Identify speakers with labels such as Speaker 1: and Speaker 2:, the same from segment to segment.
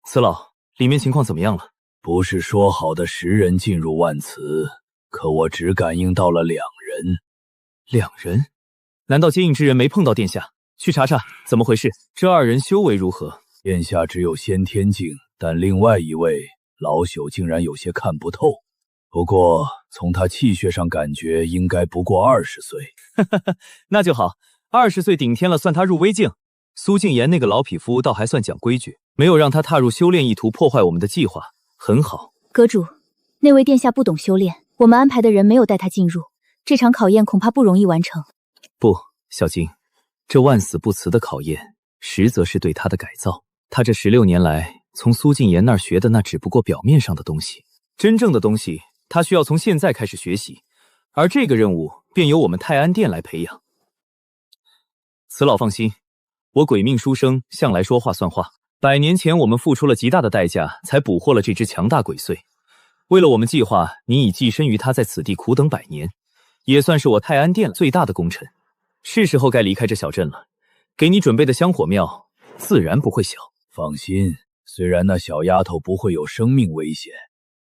Speaker 1: 此老，里面情况怎么样了？
Speaker 2: 不是说好的10人进入万磁，可我只感应到了2人。
Speaker 1: 2人？难道接应之人没碰到殿下？去查查怎么回事。这2人修为如何？
Speaker 2: 殿下只有先天境，但另外一位老朽竟然有些看不透。不过从他气血上感觉应该不过20岁。
Speaker 1: 那就好，20岁顶天了，算他入微境。苏静言那个老匹夫倒还算讲规矩，没有让他踏入修炼，意图破坏我们的计划，很好。
Speaker 3: 阁主，那位殿下不懂修炼，我们安排的人没有带他进入，这场考验恐怕不容易完成。
Speaker 1: 不，小金，这万死不辞的考验，实则是对他的改造。他这16年来从苏静言那儿学的，那只不过表面上的东西，真正的东西他需要从现在开始学习，而这个任务便由我们泰安殿来培养。此老放心，我鬼命书生向来说话算话。100年前我们付出了极大的代价，才捕获了这只强大鬼祟。为了我们计划，你已寄身于他，在此地苦等100年，也算是我泰安殿最大的功臣。是时候该离开这小镇了，给你准备的香火庙自然不会小。
Speaker 2: 放心，虽然那小丫头不会有生命危险，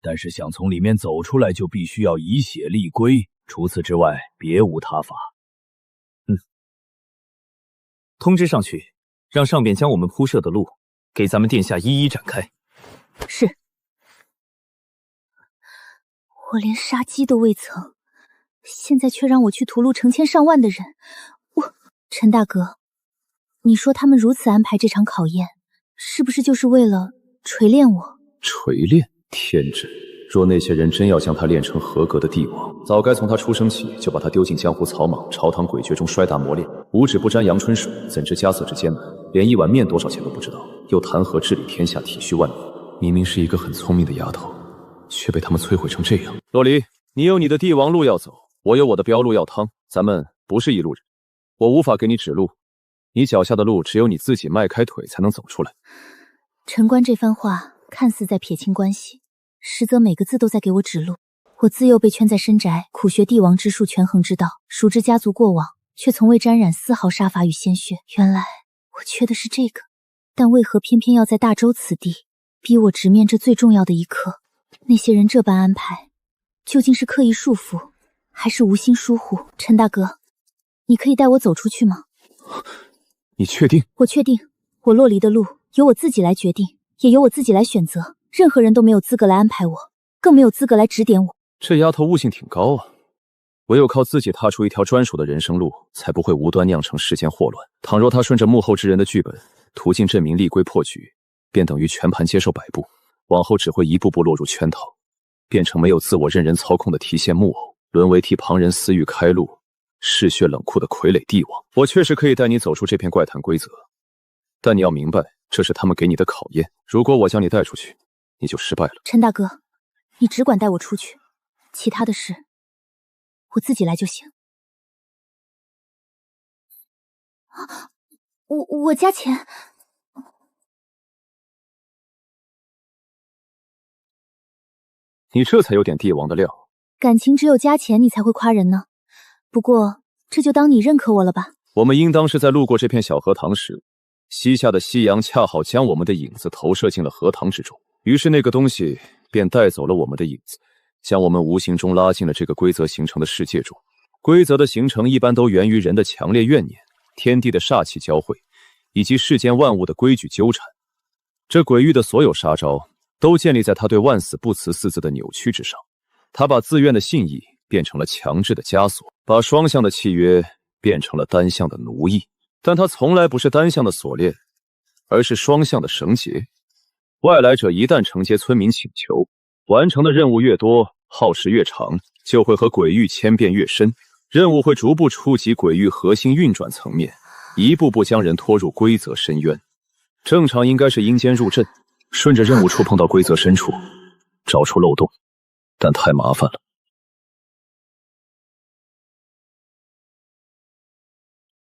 Speaker 2: 但是想从里面走出来，就必须要以血立规，除此之外别无他法。
Speaker 1: 通知上去，让上边将我们铺设的路给咱们殿下一一展开。
Speaker 3: 是。我连杀鸡都未曾，现在却让我去屠戮成千上万的人。陈大哥，你说他们如此安排这场考验，是不是就是为了锤炼我？
Speaker 4: 锤炼？天真！若那些人真要将他炼成合格的帝王，早该从他出生起就把他丢进江湖草莽、朝堂诡谲中摔打磨练。五指不沾阳春水，怎知家色之艰难？连一碗面多少钱都不知道，又谈何治理天下、体恤万民？明明是一个很聪明的丫头，却被他们摧毁成这样。洛离，你有你的帝王路要走，我有我的镖路要趟，咱们不是一路人，我无法给你指路，你脚下的路只有你自己迈开腿才能走出来。
Speaker 3: 陈官这番话看似在撇清关系，实则每个字都在给我指路。我自幼被圈在深宅，苦学帝王之术、权衡之道，熟知家族过往，却从未沾染丝毫杀伐与鲜血。原来我缺的是这个，但为何偏偏要在大周此地逼我直面这最重要的一刻？那些人这般安排，究竟是刻意束缚，还是无心疏忽？陈大哥，你可以带我走出去吗？
Speaker 4: 你确定？
Speaker 3: 我确定，我洛离的路由我自己来决定，也由我自己来选择，任何人都没有资格来安排我，更没有资格来指点我。
Speaker 4: 这丫头悟性挺高啊，唯有靠自己踏出一条专属的人生路，才不会无端酿成世间祸乱。倘若她顺着幕后之人的剧本，途径证明立规破局，便等于全盘接受摆布，往后只会一步步落入圈套，变成没有自我任人操控的提线木偶，沦为替旁人私欲开路、嗜血冷酷的傀儡帝王。我确实可以带你走出这片怪谈规则，但你要明白，这是他们给你的考验。如果我将你带出去，你就失败了。
Speaker 3: 陈大哥，你只管带我出去，其他的事我自己来就行。我加钱。
Speaker 4: 你这才有点帝王的料。
Speaker 3: 感情只有加钱你才会夸人呢。不过这就当你认可我了吧。
Speaker 4: 我们应当是在路过这片小荷塘时，西下的夕阳恰好将我们的影子投射进了荷塘之中，于是那个东西便带走了我们的影子，将我们无形中拉进了这个规则形成的世界中。规则的形成一般都源于人的强烈怨念、天地的煞气交汇，以及世间万物的规矩纠缠。这鬼域的所有杀招都建立在他对万死不辞4字的扭曲之上。他把自愿的信义变成了强制的枷锁，把双向的契约变成了单向的奴役。但他从来不是单向的锁链，而是双向的绳结。外来者一旦承接村民请求，完成的任务越多，耗时越长，就会和鬼域牵变越深。任务会逐步触及鬼域核心运转层面，一步步将人拖入规则深渊。正常应该是阴间入阵，顺着任务触碰到规则深处，找出漏洞，但太麻烦了。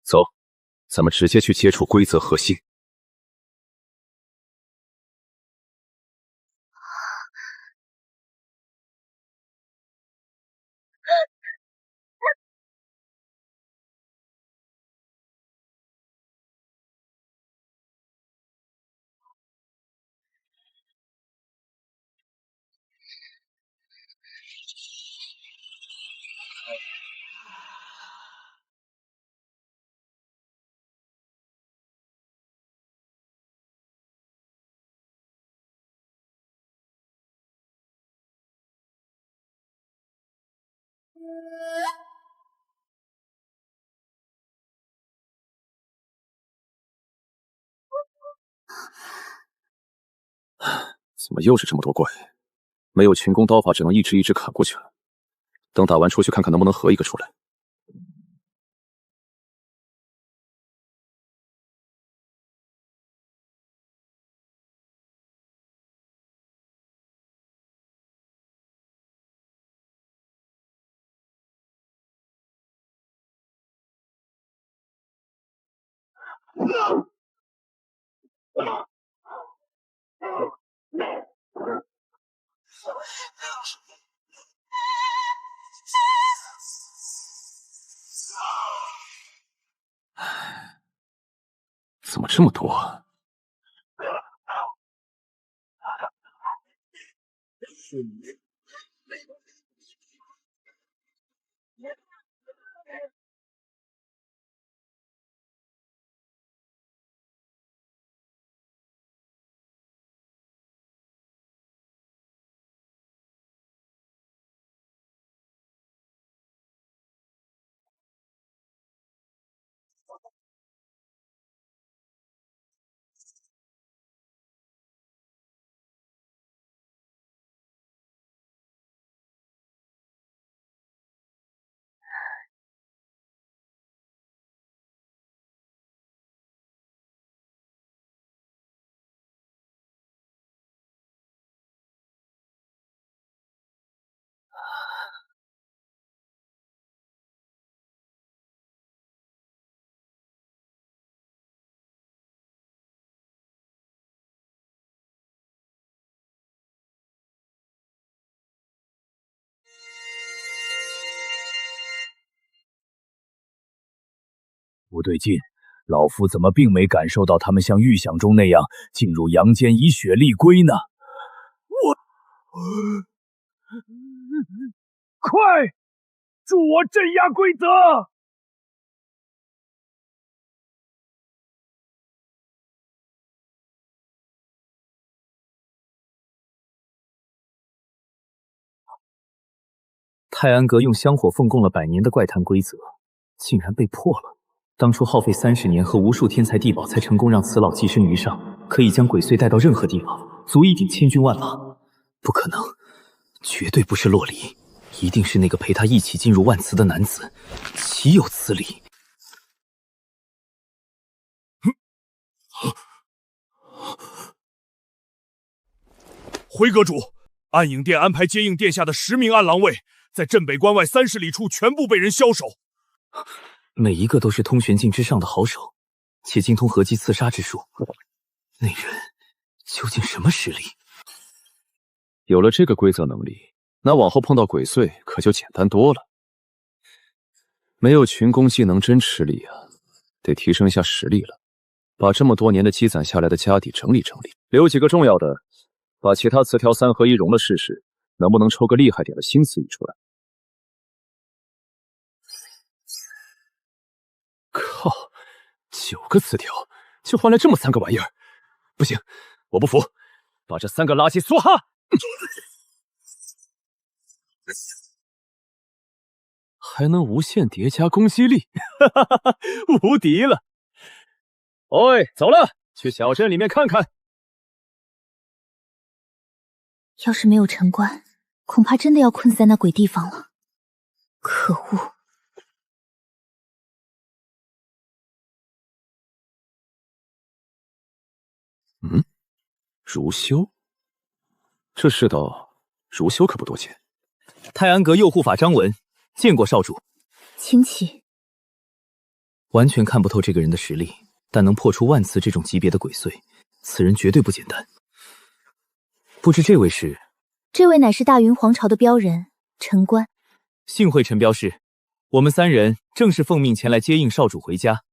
Speaker 4: 走，咱们直接去接触规则核心。怎么又是这么多怪？没有群攻刀法，只能一只一只砍过去了。等打完出去看看能不能合一个出来。怎么这么多啊？
Speaker 2: 不对劲，老夫怎么并没感受到他们像预想中那样进入阳间以血立归呢？快，助我镇压规则！
Speaker 1: 泰安阁用香火奉供了100年的怪谈规则，竟然被破了。当初耗费30年和无数天才地宝，才成功让此老寄身于上，可以将鬼祟带到任何地方，足以顶千军万马。不可能，绝对不是洛离，一定是那个陪他一起进入万磁的男子，岂有此理！
Speaker 5: 回阁主，暗影殿安排接应殿下的10名暗狼卫，在镇北关外30里处全部被人枭首。
Speaker 1: 每一个都是通玄境之上的好手，且精通合击刺杀之术。那人究竟什么实力？
Speaker 4: 有了这个规则能力，那往后碰到鬼祟可就简单多了。没有群攻技能真吃力啊，得提升一下实力了。把这么多年的积攒下来的家底整理整理，留几个重要的，把其他词条3合1融了试试，能不能抽个厉害点的新词语出来？靠，9个词条就换来这么3个玩意儿，不行，我不服，把这3个垃圾梭哈！还能无限叠加攻击力，哈哈哈，无敌了！喂，走了，去小镇里面看看。
Speaker 3: 要是没有城关，恐怕真的要困死在那鬼地方了。可恶！
Speaker 4: 如修，这世道如修可不多见。
Speaker 1: 泰安阁右护法张文见过少主，
Speaker 3: 请起。
Speaker 1: 完全看不透这个人的实力，但能破出万磁这种级别的鬼祟，此人绝对不简单。不知这位是？
Speaker 3: 这位乃是大云皇朝的标人陈关。
Speaker 1: 幸会陈标示，我们3人正是奉命前来接应少主回家，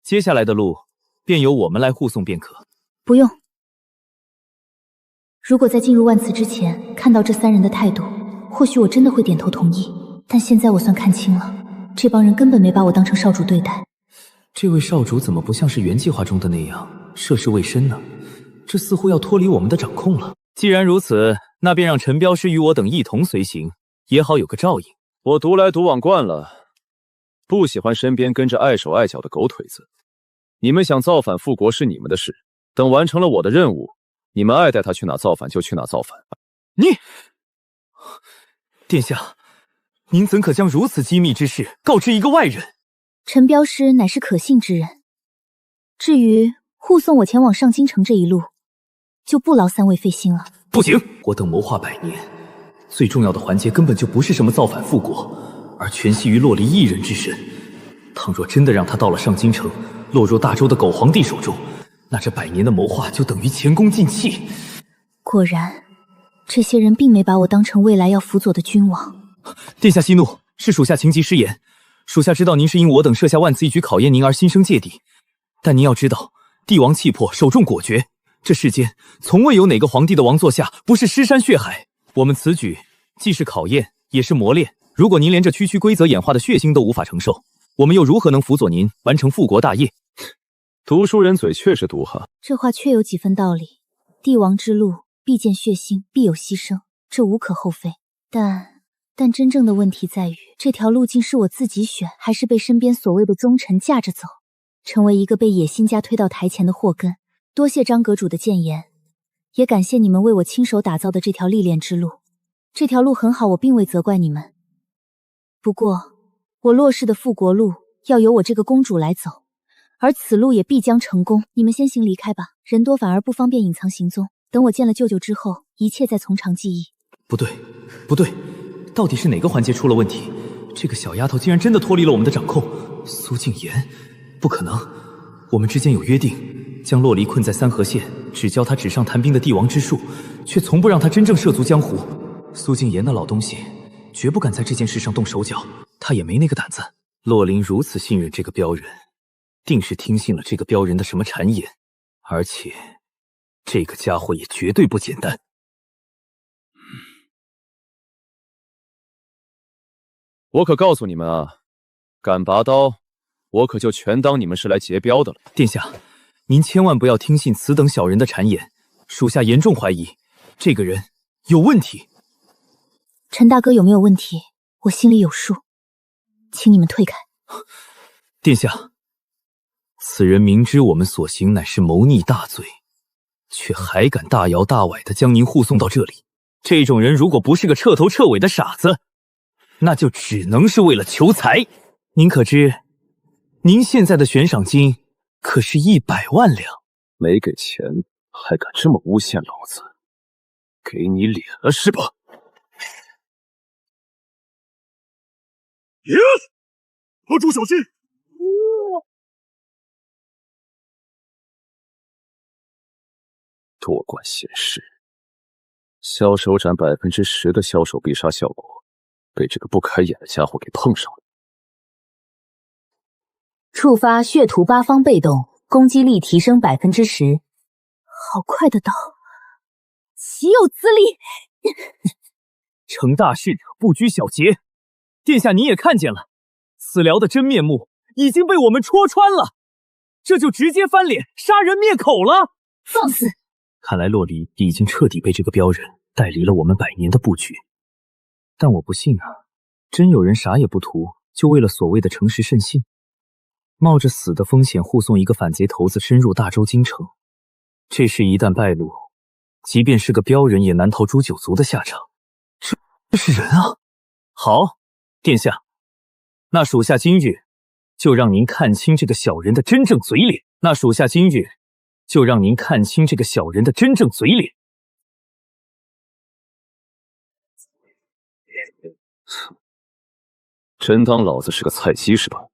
Speaker 1: 接下来的路便由我们来护送便可。
Speaker 3: 不用。如果在进入万磁之前看到这3人的态度，或许我真的会点头同意。但现在我算看清了，这帮人根本没把我当成少主对待。
Speaker 1: 这位少主怎么不像是原计划中的那样涉世未深呢？这似乎要脱离我们的掌控了。既然如此，那便让陈镖师与我等一同随行，也好有个照应。
Speaker 4: 我独来独往惯了，不喜欢身边跟着碍手碍脚的狗腿子。你们想造反复国是你们的事，等完成了我的任务，你们爱带他去哪造反就去哪造反。
Speaker 1: 你，殿下，您怎可将如此机密之事告知一个外人？
Speaker 3: 陈镖师乃是可信之人，至于护送我前往上京城这一路，就不劳三位费心了。
Speaker 1: 不行，我等谋划百年，最重要的环节根本就不是什么造反复国，而全系于洛离一人之身。倘若真的让他到了上京城，落入大周的狗皇帝手中，那这百年的谋划就等于前功尽弃。
Speaker 3: 果然，这些人并没把我当成未来要辅佐的君王。
Speaker 1: 殿下息怒，是属下情急失言。属下知道您是因我等设下万此一举考验您而心生芥蒂，但您要知道，帝王气魄，首重果决。这世间从未有哪个皇帝的王座下不是尸山血海。我们此举既是考验，也是磨练。如果您连这区区规则演化的血腥都无法承受，我们又如何能辅佐您完成复国大业？
Speaker 4: 读书人嘴确实毒哈，
Speaker 3: 这话确有几分道理。帝王之路必见血腥，必有牺牲，这无可厚非。但真正的问题在于，这条路径是我自己选，还是被身边所谓的宗臣架着走，成为一个被野心家推到台前的祸根。多谢张阁主的谏言，也感谢你们为我亲手打造的这条历练之路。这条路很好，我并未责怪你们。不过，我洛氏的复国路要由我这个公主来走，而此路也必将成功。你们先行离开吧，人多反而不方便隐藏行踪。等我见了舅舅之后，一切再从长计议。
Speaker 1: 不对，不对，到底是哪个环节出了问题？这个小丫头竟然真的脱离了我们的掌控。苏静言，不可能，我们之间有约定，将洛离困在三河县，只教他纸上谈兵的帝王之术，却从不让他真正涉足江湖。苏静言那老东西绝不敢在这件事上动手脚，他也没那个胆子。洛林如此信任这个镖人，定是听信了这个镖人的什么谗言，而且这个家伙也绝对不简单。
Speaker 4: 我可告诉你们啊，敢拔刀，我可就全当你们是来劫镖的了。
Speaker 1: 殿下，您千万不要听信此等小人的谗言，属下严重怀疑这个人有问题。
Speaker 3: 陈大哥有没有问题，我心里有数，请你们退开。
Speaker 1: 殿下，此人明知我们所行乃是谋逆大罪，却还敢大摇大摆地将您护送到这里。这种人如果不是个彻头彻尾的傻子，那就只能是为了求财。您可知，您现在的悬赏金可是100万两。
Speaker 4: 没给钱还敢这么诬陷老子，给你脸了是吧？
Speaker 5: 阁主小心！
Speaker 4: 多管闲事，销手斩10%的销手必杀效果，被这个不开眼的家伙给碰上了。
Speaker 6: 触发血图八方被动，攻击力提升10%。
Speaker 3: 好快的刀，岂有此理！
Speaker 1: 成大事者不拘小节，殿下您也看见了，此辽的真面目已经被我们戳穿了，这就直接翻脸杀人灭口了。
Speaker 3: 放肆！
Speaker 1: 看来洛离已经彻底被这个镖人带离了我们100年的布局。但我不信啊，真有人啥也不图，就为了所谓的诚实慎信，冒着死的风险护送一个反贼头子深入大周京城。这事一旦败露，即便是个镖人也难逃诛九族的下场。这是人啊！好，殿下，那属下今日就让您看清这个小人的真正嘴脸。
Speaker 4: 真当老子是个菜鸡是吧？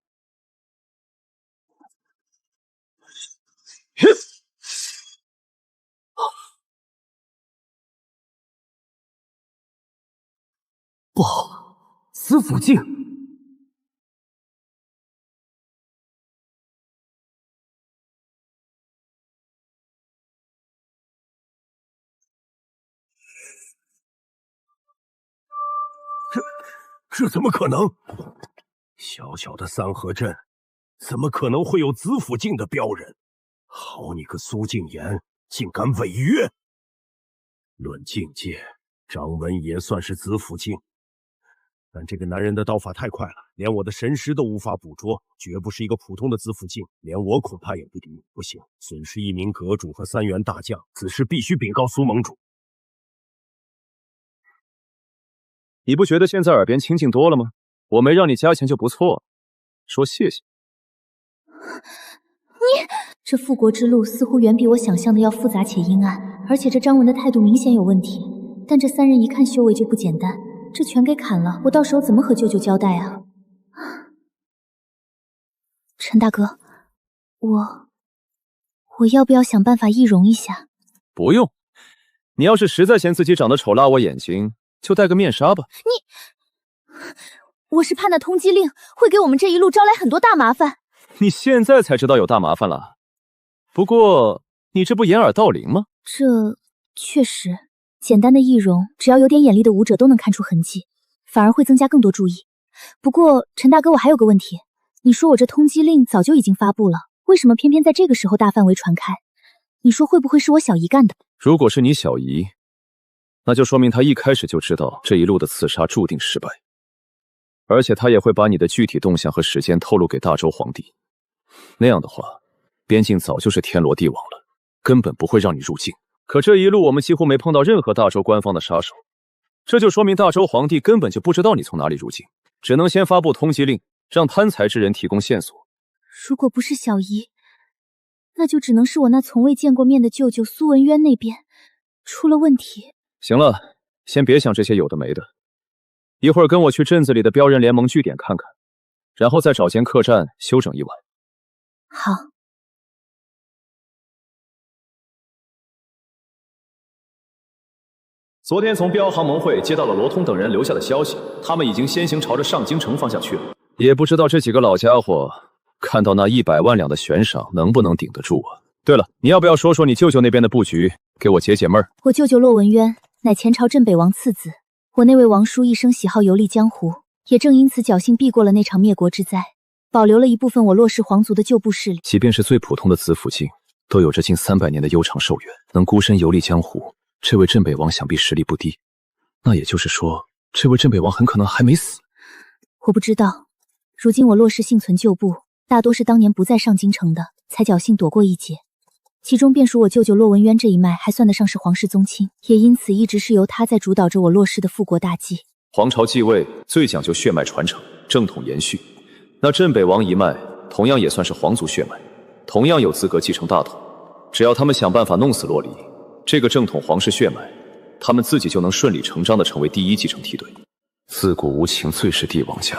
Speaker 1: 不好，司府镜！
Speaker 5: 这怎么可能？小小的三河镇，怎么可能会有子府镜的镖人？好你个苏静言，竟敢违约！论境界，张文也算是子府镜，但这个男人的刀法太快了，连我的神识都无法捕捉，绝不是一个普通的资府境，连我恐怕也不敌。不行，损失1名阁主和3员大将，此事必须禀告苏盟主。
Speaker 4: 你不觉得现在耳边清静多了吗？我没让你加钱就不错，说谢谢。
Speaker 3: 你这复国之路似乎远比我想象的要复杂且阴暗，而且这张文的态度明显有问题。但这3人一看修为就不简单，这全给砍了，我到时候怎么和舅舅交代啊？陈大哥，我要不要想办法易容一下？
Speaker 4: 不用，你要是实在嫌自己长得丑拉我眼睛，就戴个面纱吧。
Speaker 3: 我是怕那通缉令会给我们这一路招来很多大麻烦。
Speaker 4: 你现在才知道有大麻烦了？不过你这不掩耳盗铃吗？
Speaker 3: 这确实，简单的易容，只要有点眼力的武者都能看出痕迹，反而会增加更多注意。不过陈大哥，我还有个问题，你说我这通缉令早就已经发布了，为什么偏偏在这个时候大范围传开？你说会不会是我小姨干的？
Speaker 4: 如果是你小姨，那就说明她一开始就知道这一路的刺杀注定失败，而且她也会把你的具体动向和时间透露给大周皇帝。那样的话，边境早就是天罗地网了，根本不会让你入境。可这一路我们几乎没碰到任何大周官方的杀手，这就说明大周皇帝根本就不知道你从哪里入境，只能先发布通缉令，让贪财之人提供线索。
Speaker 3: 如果不是小姨，那就只能是我那从未见过面的舅舅苏文渊那边出了问题。
Speaker 4: 行了，先别想这些有的没的，一会儿跟我去镇子里的标人联盟据点看看，然后再找间客栈休整一晚。
Speaker 3: 好。
Speaker 4: 昨天从标行盟会接到了罗通等人留下的消息，他们已经先行朝着上京城方向去了。也不知道这几个老家伙看到那100万两的悬赏能不能顶得住啊？对了，你要不要说说你舅舅那边的布局，给我解解闷儿？
Speaker 3: 我舅舅骆文渊乃前朝镇北王次子，我那位王叔一生喜好游历江湖，也正因此侥幸避过了那场灭国之灾，保留了一部分我骆氏皇族的旧部势力。
Speaker 4: 即便是最普通的子府境，都有着近300年的悠长寿元，能孤身游历江湖，这位镇北王想必实力不低。那也就是说，这位镇北王很可能还没死。
Speaker 3: 我不知道，如今我骆氏幸存旧部，大多是当年不在上京城的，才侥幸躲过一劫。其中便属我舅舅骆文渊这一脉，还算得上是皇室宗亲，也因此一直是由他在主导着我骆氏的复国大计。
Speaker 4: 皇朝继位最讲究血脉传承，正统延续。那镇北王一脉同样也算是皇族血脉，同样有资格继承大统。只要他们想办法弄死洛离，这个正统皇室血脉，他们自己就能顺理成章地成为第一继承梯队。自古无情最是帝王家，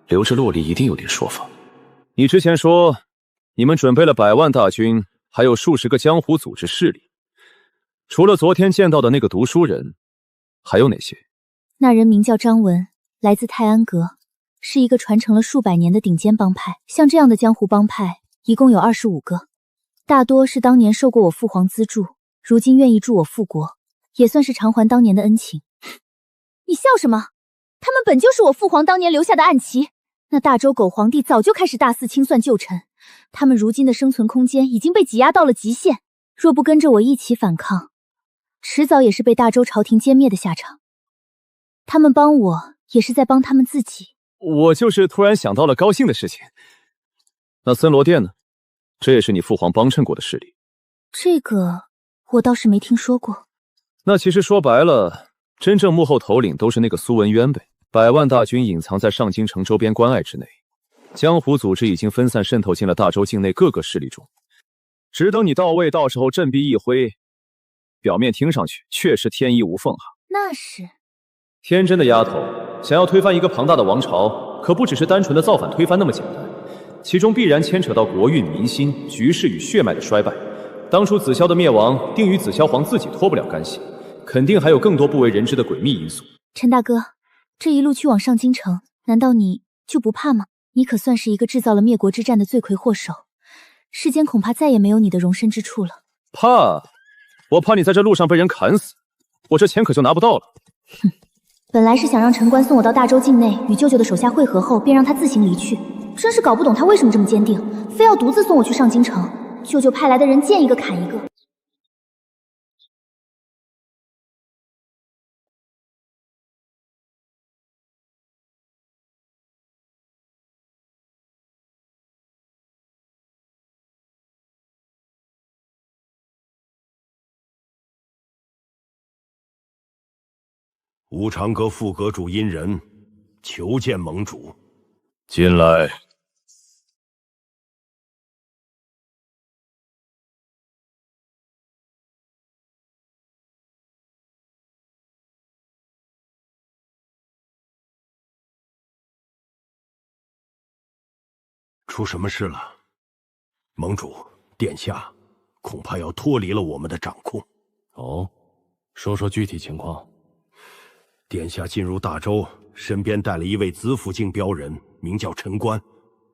Speaker 4: 留着洛离一定有点说法。你之前说你们准备了100万大军，还有数十个江湖组织势力，除了昨天见到的那个读书人，还有哪些？
Speaker 3: 那人名叫张文，来自泰安阁，是一个传承了数百年的顶尖帮派。像这样的江湖帮派一共有25个，大多是当年受过我父皇资助，如今愿意助我复国，也算是偿还当年的恩情。你笑什么？他们本就是我父皇当年留下的暗棋，那大周狗皇帝早就开始大肆清算旧臣，他们如今的生存空间已经被挤压到了极限，若不跟着我一起反抗，迟早也是被大周朝廷歼灭的下场。他们帮我，也是在帮他们自己。
Speaker 4: 我就是突然想到了高兴的事情。那森罗殿呢？这也是你父皇帮衬过的势力。
Speaker 3: 这个我倒是没听说过。
Speaker 4: 那其实说白了，真正幕后头领都是那个苏文渊呗。100万大军隐藏在上京城周边关隘之内，江湖组织已经分散渗透进了大周境内各个势力中，只等你到位，到时候振臂一挥，表面听上去确实天衣无缝啊。
Speaker 3: 那是。
Speaker 4: 天真的丫头，想要推翻一个庞大的王朝，可不只是单纯的造反推翻那么简单，其中必然牵扯到国运、民心、局势与血脉的衰败。当初子霄的灭亡，定与子霄皇自己脱不了干系，肯定还有更多不为人知的诡秘因素。
Speaker 3: 陈大哥，这一路去往上京城，难道你就不怕吗？你可算是一个制造了灭国之战的罪魁祸首，世间恐怕再也没有你的容身之处了。
Speaker 4: 怕？我怕你在这路上被人砍死，我这钱可就拿不到了。
Speaker 3: 哼，本来是想让陈官送我到大周境内与舅舅的手下会合后，便让他自行离去。真是搞不懂他为什么这么坚定，非要独自送我去上京城。舅舅派来的人见一个砍一个。
Speaker 5: 无常阁副阁主殷人求见盟主。
Speaker 2: 进来。
Speaker 5: 出什么事了？盟主殿下恐怕要脱离了我们的掌控。
Speaker 7: 哦，说说具体情况。
Speaker 5: 殿下进入大周，身边带了一位子府境标人，名叫陈官。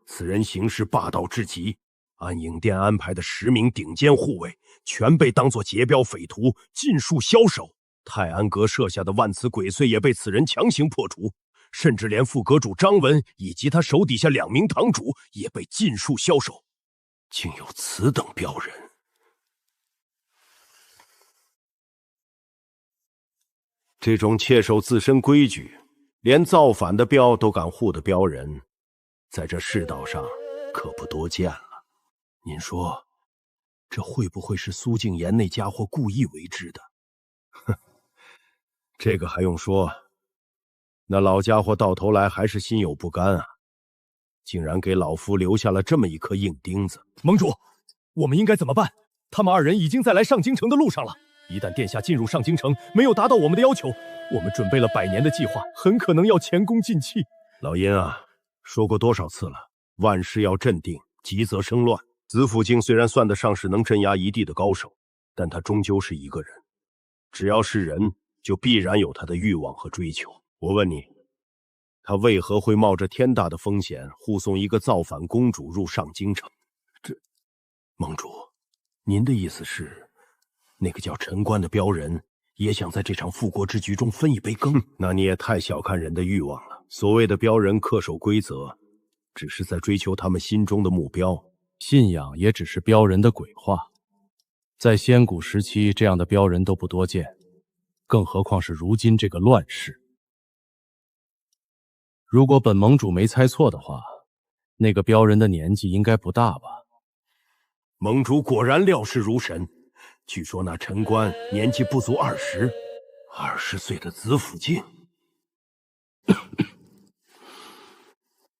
Speaker 5: 此人行事霸道至极，按影殿安排的10名顶尖护卫，全被当作劫镖匪徒尽数枭首。泰安阁设下的万磁鬼祟也被此人强行破除。甚至连副阁主张文以及他手底下2名堂主也被尽数枭首，竟有此等标人！这种切守自身规矩，连造反的镖都敢护的镖人，在这世道上可不多见了。您说，这会不会是苏敬言那家伙故意为之的？哼，这个还用说。那老家伙到头来还是心有不甘啊，竟然给老夫留下了这么一颗硬钉子。
Speaker 7: 盟主，我们应该怎么办？他们2人已经在来上京城的路上了。一旦殿下进入上京城，没有达到我们的要求，我们准备了100年的计划，很可能要前功尽弃。
Speaker 5: 老殷啊，说过多少次了，万事要镇定，急则生乱。子府境虽然算得上是能镇压一地的高手，但他终究是一个人，只要是人，就必然有他的欲望和追求。我问你，他为何会冒着天大的风险护送一个造反公主入上京城？这，盟主，您的意思是，那个叫陈官的镖人也想在这场复国之局中分一杯羹？那你也太小看人的欲望了。所谓的镖人恪守规则，只是在追求他们心中的目标。
Speaker 7: 信仰也只是镖人的鬼话。在先古时期，这样的镖人都不多见，更何况是如今这个乱世。如果本盟主没猜错的话，那个镖人的年纪应该不大吧？
Speaker 5: 盟主果然料事如神。据说那陈官年纪不足20岁的子府境。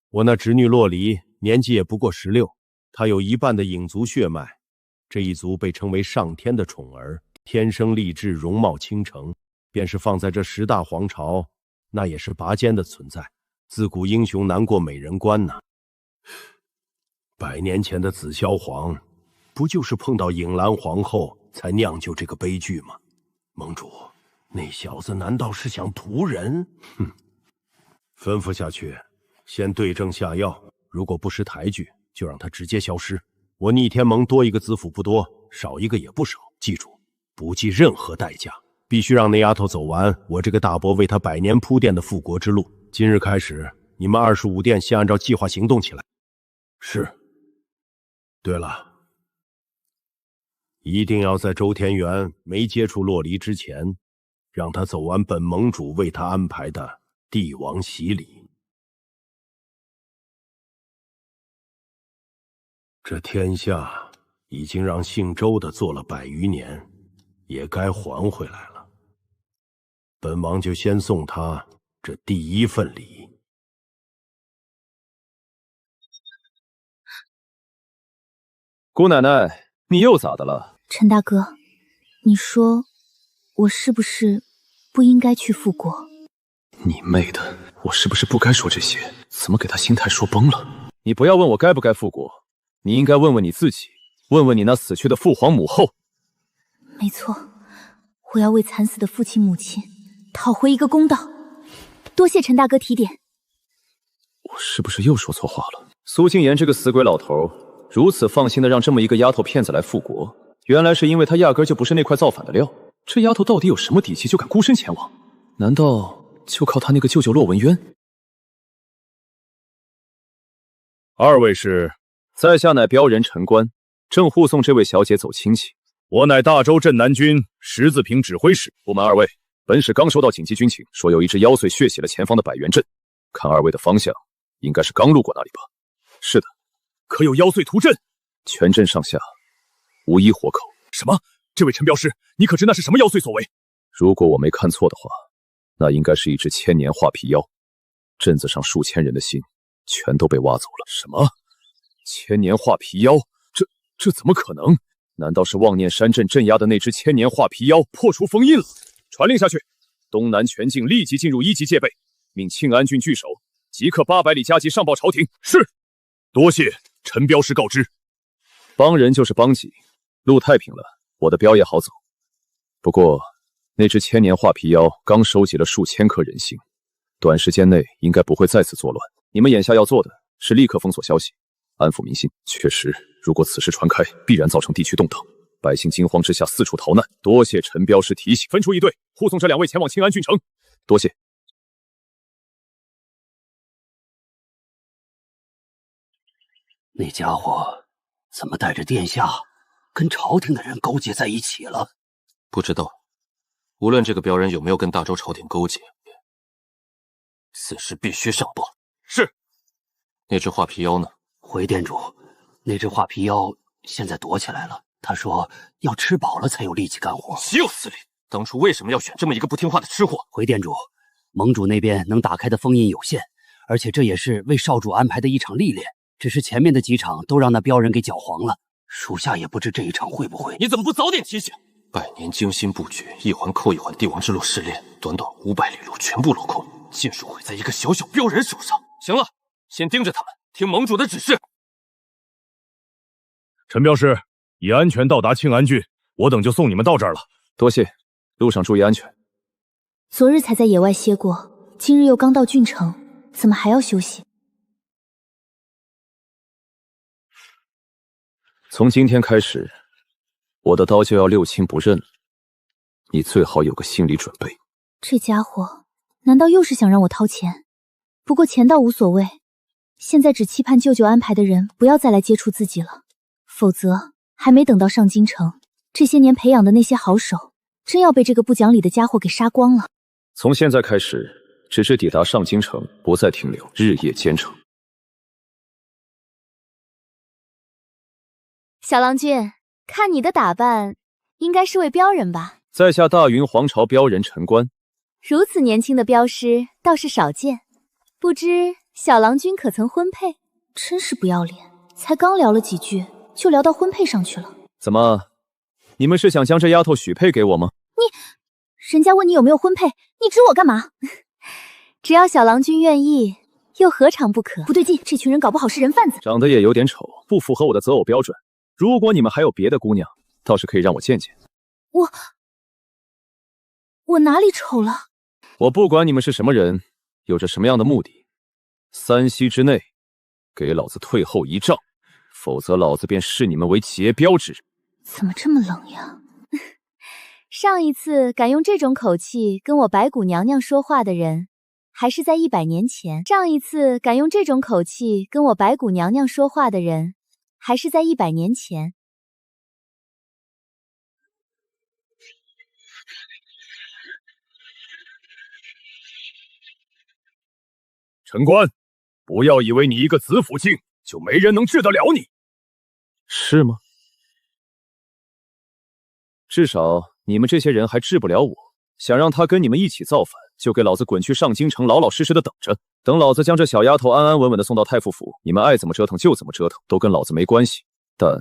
Speaker 5: 我那侄女洛离年纪也不过16，她有一半的影族血脉，这一族被称为上天的宠儿，天生丽质，容貌倾城，便是放在这10大皇朝，那也是拔尖的存在。自古英雄难过美人关呐。100年前的紫霄皇，不就是碰到影兰皇后才酿就这个悲剧吗？盟主，那小子难道是想屠人？哼！吩咐下去，先对症下药，如果不识抬举，就让他直接消失。我逆天盟多一个子府不多，少一个也不少。记住，不计任何代价，必须让那丫头走完我这个大伯为她100年铺垫的复国之路。今日开始，你们25殿先按照计划行动起来。是。对了，一定要在周天元没接触洛离之前，让他走完本盟主为他安排的帝王洗礼。这天下已经让姓周的做了100余年，也该还回来了。本王就先送他这第一份礼。
Speaker 4: 姑奶奶，你又咋的了？
Speaker 3: 陈大哥，你说我是不是不应该去复国？
Speaker 1: 你妹的，我是不是不该说这些？怎么给他心态说崩了？
Speaker 4: 你不要问我该不该复国，你应该问问你自己，问问你那死去的父皇母后。
Speaker 3: 没错，我要为惨死的父亲母亲讨回一个公道。多谢陈大哥提点。
Speaker 1: 我是不是又说错话了？
Speaker 4: 苏敬言这个死鬼老头，如此放心的让这么一个丫头骗子来复国，原来是因为她压根就不是那块造反的料。这丫头到底有什么底气，就敢孤身前往？难道就靠她那个舅舅骆文渊？
Speaker 2: 二位是？
Speaker 4: 在下乃镖人陈官，正护送这位小姐走亲戚。
Speaker 2: 我乃大州镇南军10字坪指挥使。
Speaker 4: 不瞒二位，本使刚收到紧急军情，说有一支妖祟血洗了前方的百元镇，看二位的方向，应该是刚路过那里吧？是的。
Speaker 2: 可有妖祟屠镇？
Speaker 4: 全镇上下无一活口。
Speaker 2: 什么？这位陈镖师，你可知那是什么妖祟所为？
Speaker 4: 如果我没看错的话，那应该是一只千年画皮妖。镇子上数千人的心全都被挖走了。什么？千年画皮妖？这怎么可能？难道是望念山镇镇压的那只千年画皮妖破除封印了？传令下去，东南全境立即进入1级戒备，命庆安郡据守，即刻800里加急上报朝廷。
Speaker 7: 是，多谢陈镖师告知。
Speaker 4: 帮人就是帮己，路太平了，我的镖也好走。不过，那只千年画皮妖刚收集了数千颗人心，短时间内应该不会再次作乱。你们眼下要做的是立刻封锁消息，安抚民心。确实，如果此事传开，必然造成地区动荡，百姓惊慌之下四处逃难。多谢陈镖师提醒，
Speaker 7: 分出一队护送这2位前往庆安郡城。
Speaker 4: 多谢。
Speaker 8: 那家伙怎么带着殿下跟朝廷的人勾结在一起了？
Speaker 9: 不知道，无论这个镖人有没有跟大周朝廷勾结，此事必须上报。
Speaker 7: 是。
Speaker 9: 那只画皮妖呢？
Speaker 8: 回殿主，那只画皮妖现在躲起来了。他说要吃饱了才有力气干活。
Speaker 9: 岂有此理！当初为什么要选这么一个不听话的吃货？
Speaker 8: 回殿主，盟主那边能打开的封印有限，而且这也是为少主安排的一场历练。只是前面的几场都让那镖人给搅黄了，属下也不知这一场会不会。
Speaker 9: 你怎么不早点提醒？百年精心布局，一环扣一环，帝王之路试炼，短短500里路全部落空，尽数毁在一个小小镖人手上。行了，先盯着他们，听盟主的指示。
Speaker 7: 陈镖师，已安全到达庆安郡，我等就送你们到这儿了。
Speaker 4: 多谢，路上注意安全。
Speaker 3: 昨日才在野外歇过，今日又刚到郡城，怎么还要休息？
Speaker 4: 从今天开始，我的刀就要六亲不认了，你最好有个心理准备。
Speaker 3: 这家伙难道又是想让我掏钱？不过钱倒无所谓，现在只期盼舅舅安排的人不要再来接触自己了，否则还没等到上京城，这些年培养的那些好手，真要被这个不讲理的家伙给杀光了。
Speaker 4: 从现在开始，只是抵达上京城，不再停留，日夜兼程。
Speaker 3: 小郎君，看你的打扮，应该是位镖人吧？
Speaker 4: 在下大云皇朝镖人陈官。
Speaker 3: 如此年轻的镖师倒是少见，不知小郎君可曾婚配？真是不要脸，才刚聊了几句，就聊到婚配上去了。
Speaker 4: 怎么，你们是想将这丫头许配给我吗？
Speaker 3: 人家问你有没有婚配，你指我干嘛？只要小郎君愿意，又何尝不可？不对劲，这群人搞不好是人贩子。
Speaker 4: 长得也有点丑，不符合我的择偶标准。如果你们还有别的姑娘，倒是可以让我见见。
Speaker 3: 我哪里丑了？
Speaker 4: 我不管你们是什么人，有着什么样的目的，3息之内给老子退后1丈，否则老子便视你们为劫镖之人。
Speaker 3: 怎么这么冷呀？上一次敢用这种口气跟我白骨娘娘说话的人，还是在100年前。上一次敢用这种口气跟我白骨娘娘说话的人，还是在100年前。
Speaker 7: 陈官，不要以为你一个子府境就没人能治得了你。
Speaker 4: 是吗？至少你们这些人还治不了我。想让他跟你们一起造反，就给老子滚去上京城，老老实实的等着。等老子将这小丫头安安稳稳的送到太傅府，你们爱怎么折腾就怎么折腾，都跟老子没关系。但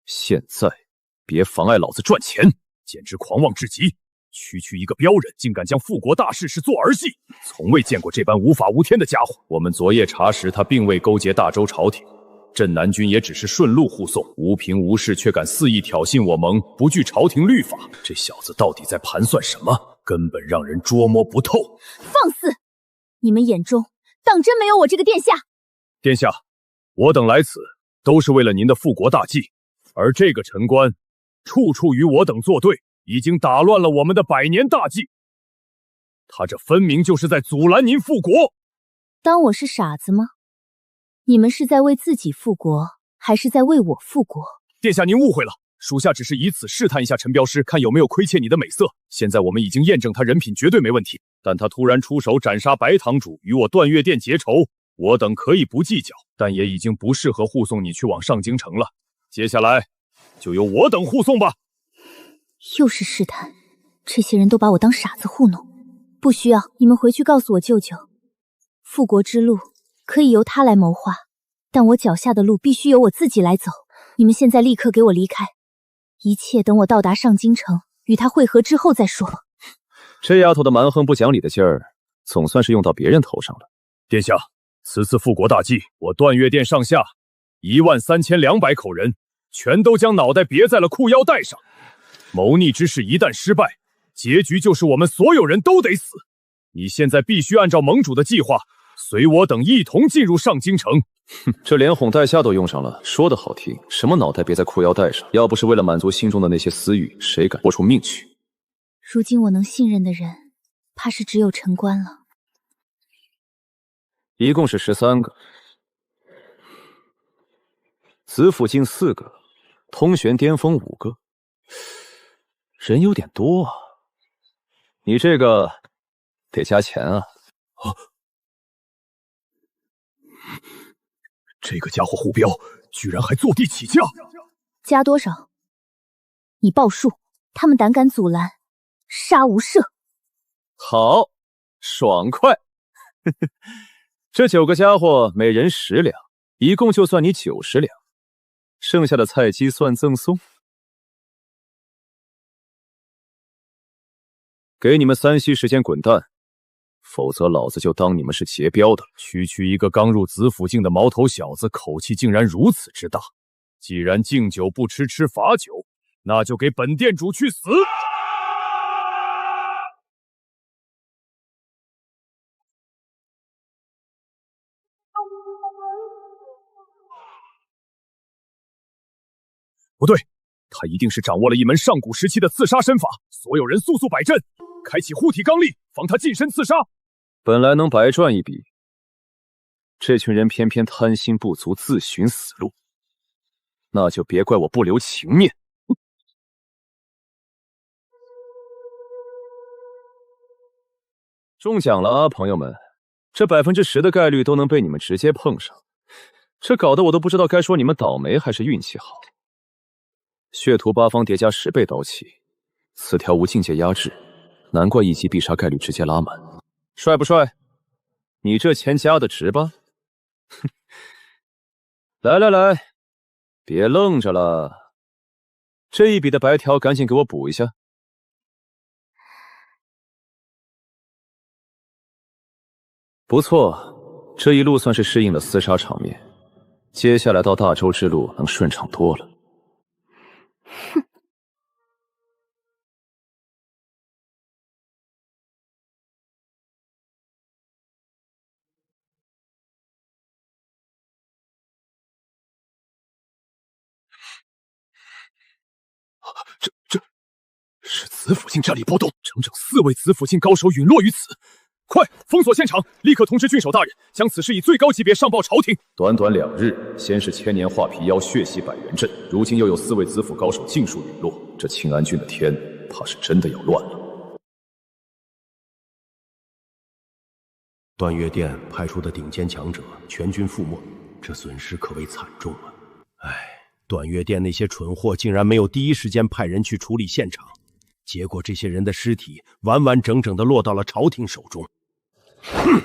Speaker 4: 现在别妨碍老子赚钱，
Speaker 7: 简直狂妄至极！区一个镖人，竟敢将复国大事视作儿戏，从未见过这般无法无天的家伙。我们昨夜查实，他并未勾结大周朝廷，镇南军也只是顺路护送，无凭无事却敢肆意挑衅我盟，不惧朝廷律法。这小子到底在盘算什么？根本让人捉摸不透。
Speaker 3: 放肆！你们眼中当真没有我这个殿下？
Speaker 7: 殿下，我等来此都是为了您的复国大计，而这个陈官处处与我等作对，已经打乱了我们的100年大计。他这分明就是在阻拦您复国。
Speaker 3: 当我是傻子吗？你们是在为自己复国，还是在为我复国？
Speaker 7: 殿下，您误会了，属下只是以此试探一下陈镖师，看有没有亏欠你的美色。现在我们已经验证他人品绝对没问题，但他突然出手斩杀白堂主，与我断月殿结仇，我等可以不计较，但也已经不适合护送你去往上京城了。接下来就由我等护送吧。
Speaker 3: 又是试探，这些人都把我当傻子糊弄。不需要，你们回去告诉我舅舅，复国之路可以由他来谋划，但我脚下的路必须由我自己来走。你们现在立刻给我离开，一切等我到达上京城，与他会合之后再说。
Speaker 4: 这丫头的蛮横不讲理的劲儿，总算是用到别人头上了。
Speaker 7: 殿下，此次复国大计，我断月殿上下13200口人，全都将脑袋别在了裤腰带上。谋逆之事一旦失败，结局就是我们所有人都得死。你现在必须按照盟主的计划，随我等一同进入上京城。
Speaker 4: 哼，这连哄带吓都用上了，说的好听，什么脑袋别在裤腰带上，要不是为了满足心中的那些私欲，谁敢豁出命去？
Speaker 3: 如今我能信任的人，怕是只有陈官了。
Speaker 4: 一共是13个，子府镜4个，通玄巅峰5个，人有点多啊。你这个得加钱啊！
Speaker 7: 这个家伙护镖居然还坐地起价！
Speaker 3: 加多少？你报数。他们胆敢阻拦，杀无赦。
Speaker 4: 好，爽快！这9个家伙每人10两，一共就算你90两，剩下的菜鸡算赠送。给你们3息时间滚蛋，否则老子就当你们是劫镖的。
Speaker 7: 区一个刚入子府境的毛头小子，口气竟然如此之大。既然敬酒不吃吃罚酒，那就给本店主去死！不对，他一定是掌握了一门上古时期的刺杀身法。所有人速速摆阵，开启护体罡力，防他近身刺杀。
Speaker 4: 本来能白赚一笔，这群人偏偏贪心不足，自寻死路，那就别怪我不留情面。中奖了啊，朋友们！这10%的概率都能被你们直接碰上，这搞得我都不知道该说你们倒霉还是运气好。血屠8方叠加10倍刀气，此条无境界压制，难怪1击必杀概率直接拉满。帅不帅？你这钱加的值吧？哼！来来来，别愣着了，这一笔的白条赶紧给我补一下。不错，这一路算是适应了厮杀场面，接下来到大周之路能顺畅多了。
Speaker 3: 哼！
Speaker 7: 这是子府境战力波动，整整4位子府境高手陨落于此。快封锁现场，立刻通知郡守大人，将此事以最高级别上报朝廷。
Speaker 4: 短短2日，先是千年画皮妖血洗百元阵，如今又有4位子府高手尽数陨落，这庆安郡的天怕是真的要乱了。
Speaker 5: 断月殿派出的顶尖强者全军覆没，这损失可谓惨重啊！唉，断月殿那些蠢货竟然没有第一时间派人去处理现场，结果这些人的尸体完完整整的落到了朝廷手中。哼！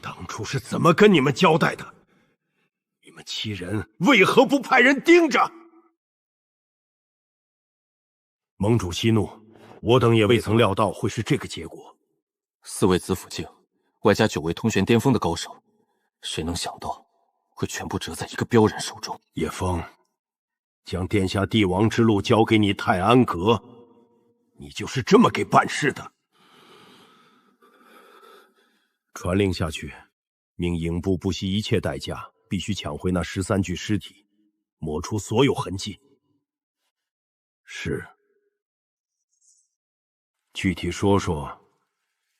Speaker 5: 当初是怎么跟你们交代的？你们欺人为何不派人盯着？盟主息怒，我等也未曾料到会是这个结果。
Speaker 9: 4位子府境，外加9位通玄巅峰的高手，谁能想到会全部折在一个镖人手中？
Speaker 5: 叶枫，将殿下帝王之路交给你泰安阁，你就是这么给办事的。传令下去，命影部不惜一切代价，必须抢回那13具尸体，抹除所有痕迹。是。具体说说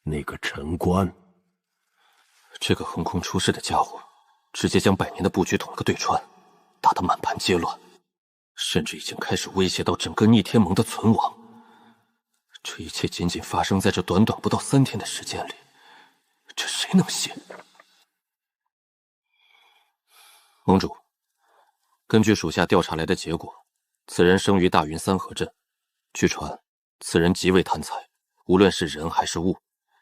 Speaker 5: 那个陈官。
Speaker 9: 这个横空出世的家伙，直接将百年的布局捅了个对穿，打得满盘皆乱，甚至已经开始威胁到整个逆天盟的存亡。这一切仅仅发生在这短短不到3天的时间里，这谁能信？盟主，根据属下调查来的结果，此人生于大云3河镇，据传此人极为贪财，无论是人还是物，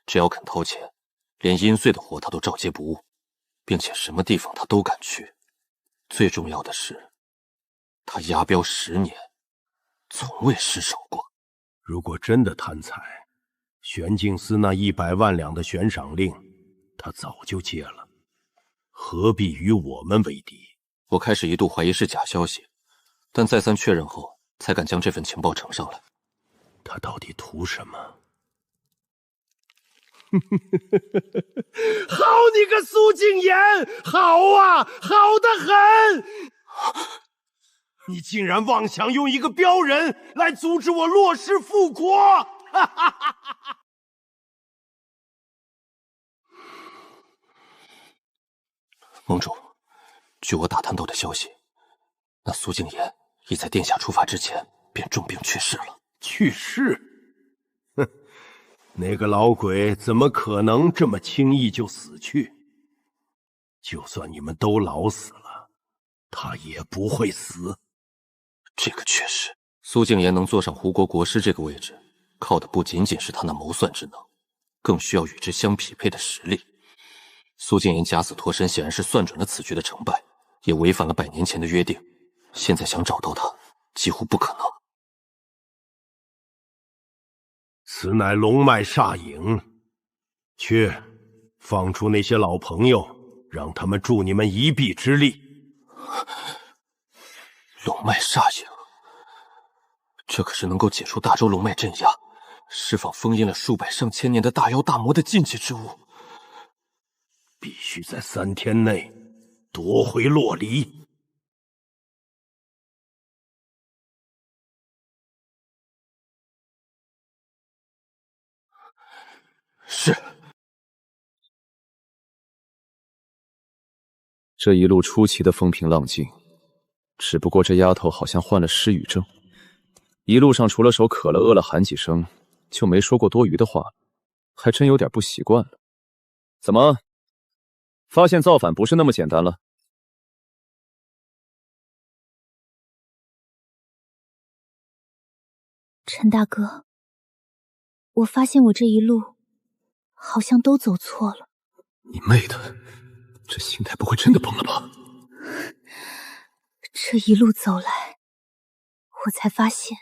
Speaker 9: 只要肯掏钱，连阴碎的活他都照接不误，并且什么地方他都敢去。最重要的是，他押镖10年，从未失手过。
Speaker 5: 如果真的贪财，玄镜司那100万两的悬赏令，他早就接了，何必与我们为敌？
Speaker 9: 我开始一度怀疑是假消息，但再三确认后，才敢将这份情报呈上来。
Speaker 5: 他到底图什么？好你个苏静言，好啊，好得很！你竟然妄想用一个镖人来阻止我洛氏复国！
Speaker 9: 盟主，据我打探到的消息，那苏静言已在殿下出发之前便重病去世了。
Speaker 5: 去世？哼，那个老鬼怎么可能这么轻易就死去？就算你们都老死了，他也不会死。
Speaker 9: 这个确实，苏静言能坐上胡国国师这个位置，靠的不仅仅是他那谋算之能，更需要与之相匹配的实力。苏静言假死脱身，显然是算准了此局的成败，也违反了100年前的约定。现在想找到他，几乎不可能。
Speaker 5: 此乃龙脉煞影，去放出那些老朋友，让他们助你们一臂之力。
Speaker 9: 龙脉煞影，这可是能够解除大周龙脉镇压，释放封印了数百上千年的大妖大魔的禁忌之物。
Speaker 5: 必须在3天内夺回洛离。
Speaker 9: 是。
Speaker 4: 这一路出奇的风平浪静，只不过这丫头好像患了失语症，一路上除了手渴了饿了喊几声，就没说过多余的话了，还真有点不习惯了。怎么，发现造反不是那么简单了？
Speaker 3: 陈大哥，我发现我这一路好像都走错了。
Speaker 7: 你妹的，这心态不会真的崩了吧？
Speaker 3: 这一路走来，我才发现，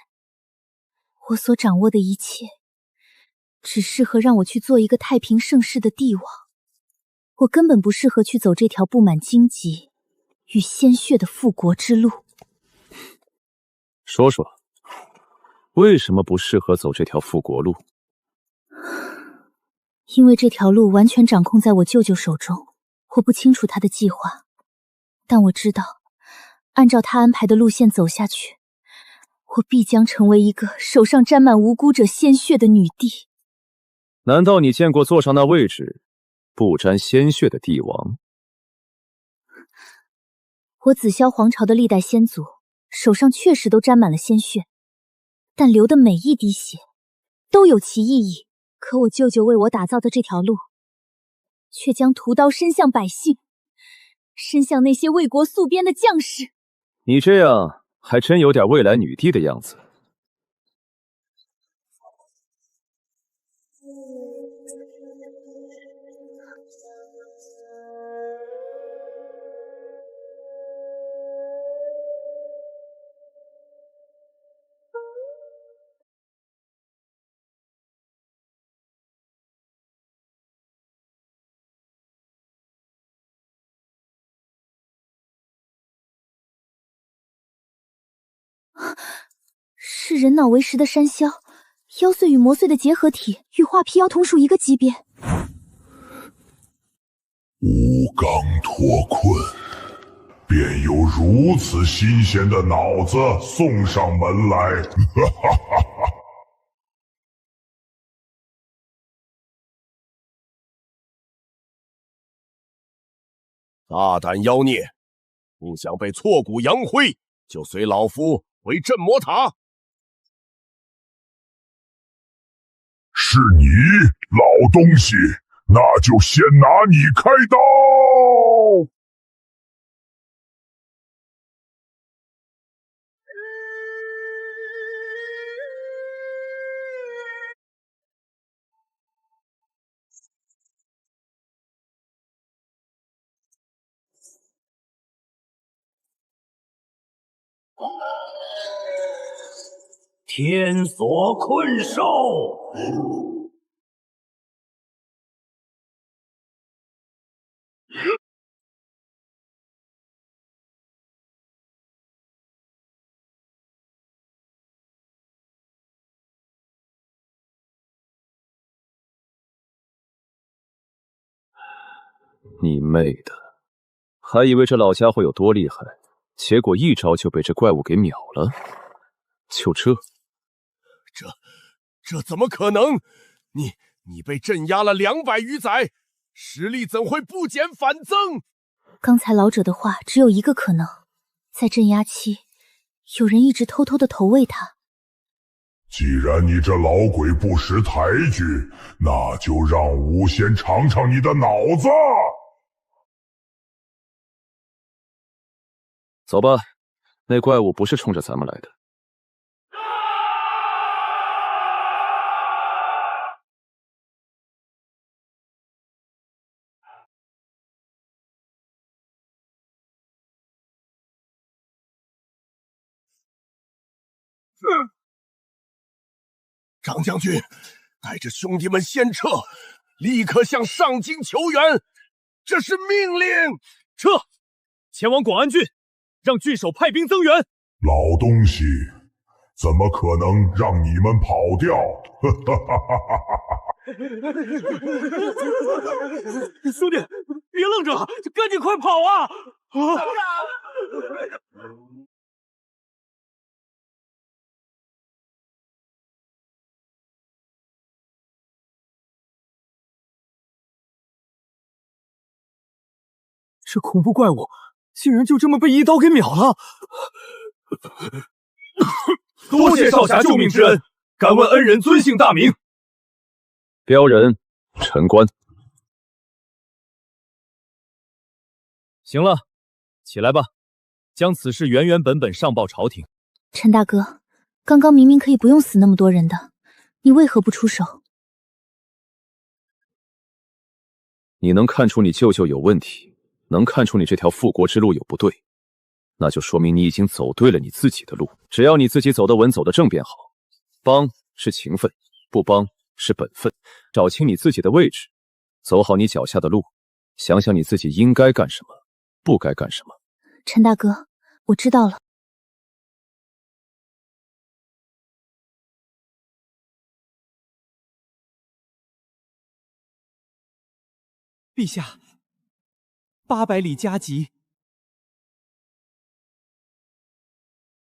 Speaker 3: 我所掌握的一切，只适合让我去做一个太平盛世的帝王。我根本不适合去走这条布满荆棘与鲜血的复国之路。
Speaker 4: 说说，为什么不适合走这条复国路？
Speaker 3: 因为这条路完全掌控在我舅舅手中，我不清楚他的计划，但我知道，按照他安排的路线走下去，我必将成为一个手上沾满无辜者鲜血的女帝。
Speaker 4: 难道你见过坐上那位置不沾鲜血的帝王？
Speaker 3: 我紫霄皇朝的历代先祖手上确实都沾满了鲜血，但流的每一滴血都有其意义。可我舅舅为我打造的这条路，却将屠刀伸向百姓，伸向那些为国戍边的将士。
Speaker 4: 你这样还真有点未来女帝的样子。
Speaker 3: 是人脑为实的山魈，妖髓与魔髓的结合体，与画皮妖同属一个级别。
Speaker 10: 吴刚脱困，便有如此新鲜的脑子送上门来。
Speaker 5: 大胆妖孽，不想被挫骨扬灰，就随老夫回镇魔塔。
Speaker 10: 是你，老东西，那就先拿你开刀。
Speaker 2: 天锁困兽。
Speaker 4: 你妹的！还以为这老家伙有多厉害，结果一招就被这怪物给秒了。就这？
Speaker 5: 这怎么可能？你被镇压了200余载，实力怎会不减反增？
Speaker 3: 刚才老者的话只有一个可能，在镇压期，有人一直偷偷的投喂他。
Speaker 10: 既然你这老鬼不识抬举，那就让吾先尝尝你的脑子。
Speaker 4: 走吧，那怪物不是冲着咱们来的。
Speaker 5: 张将军，带着兄弟们先撤，立刻向上京求援，这是命令。
Speaker 7: 撤，前往广安郡，让郡守派兵增援。
Speaker 10: 老东西，怎么可能让你们跑掉？
Speaker 7: 兄弟，别愣着，赶紧快跑啊！这恐怖怪物竟然就这么被一刀给秒了！多谢少侠救命之恩，敢问恩人尊姓大名？
Speaker 4: 镖人陈关。
Speaker 1: 行了，起来吧，将此事原本上报朝廷。
Speaker 3: 陈大哥，刚刚明明可以不用死那么多人的，你为何不出手？
Speaker 4: 你能看出你舅舅有问题，能看出你这条复国之路有不对，那就说明你已经走对了你自己的路。只要你自己走得稳，走得正便好。帮是情分，不帮是本分。找清你自己的位置，走好你脚下的路，想想你自己应该干什么，不该干什么。
Speaker 3: 陈大哥，我知道了。
Speaker 11: 陛下，800里加急。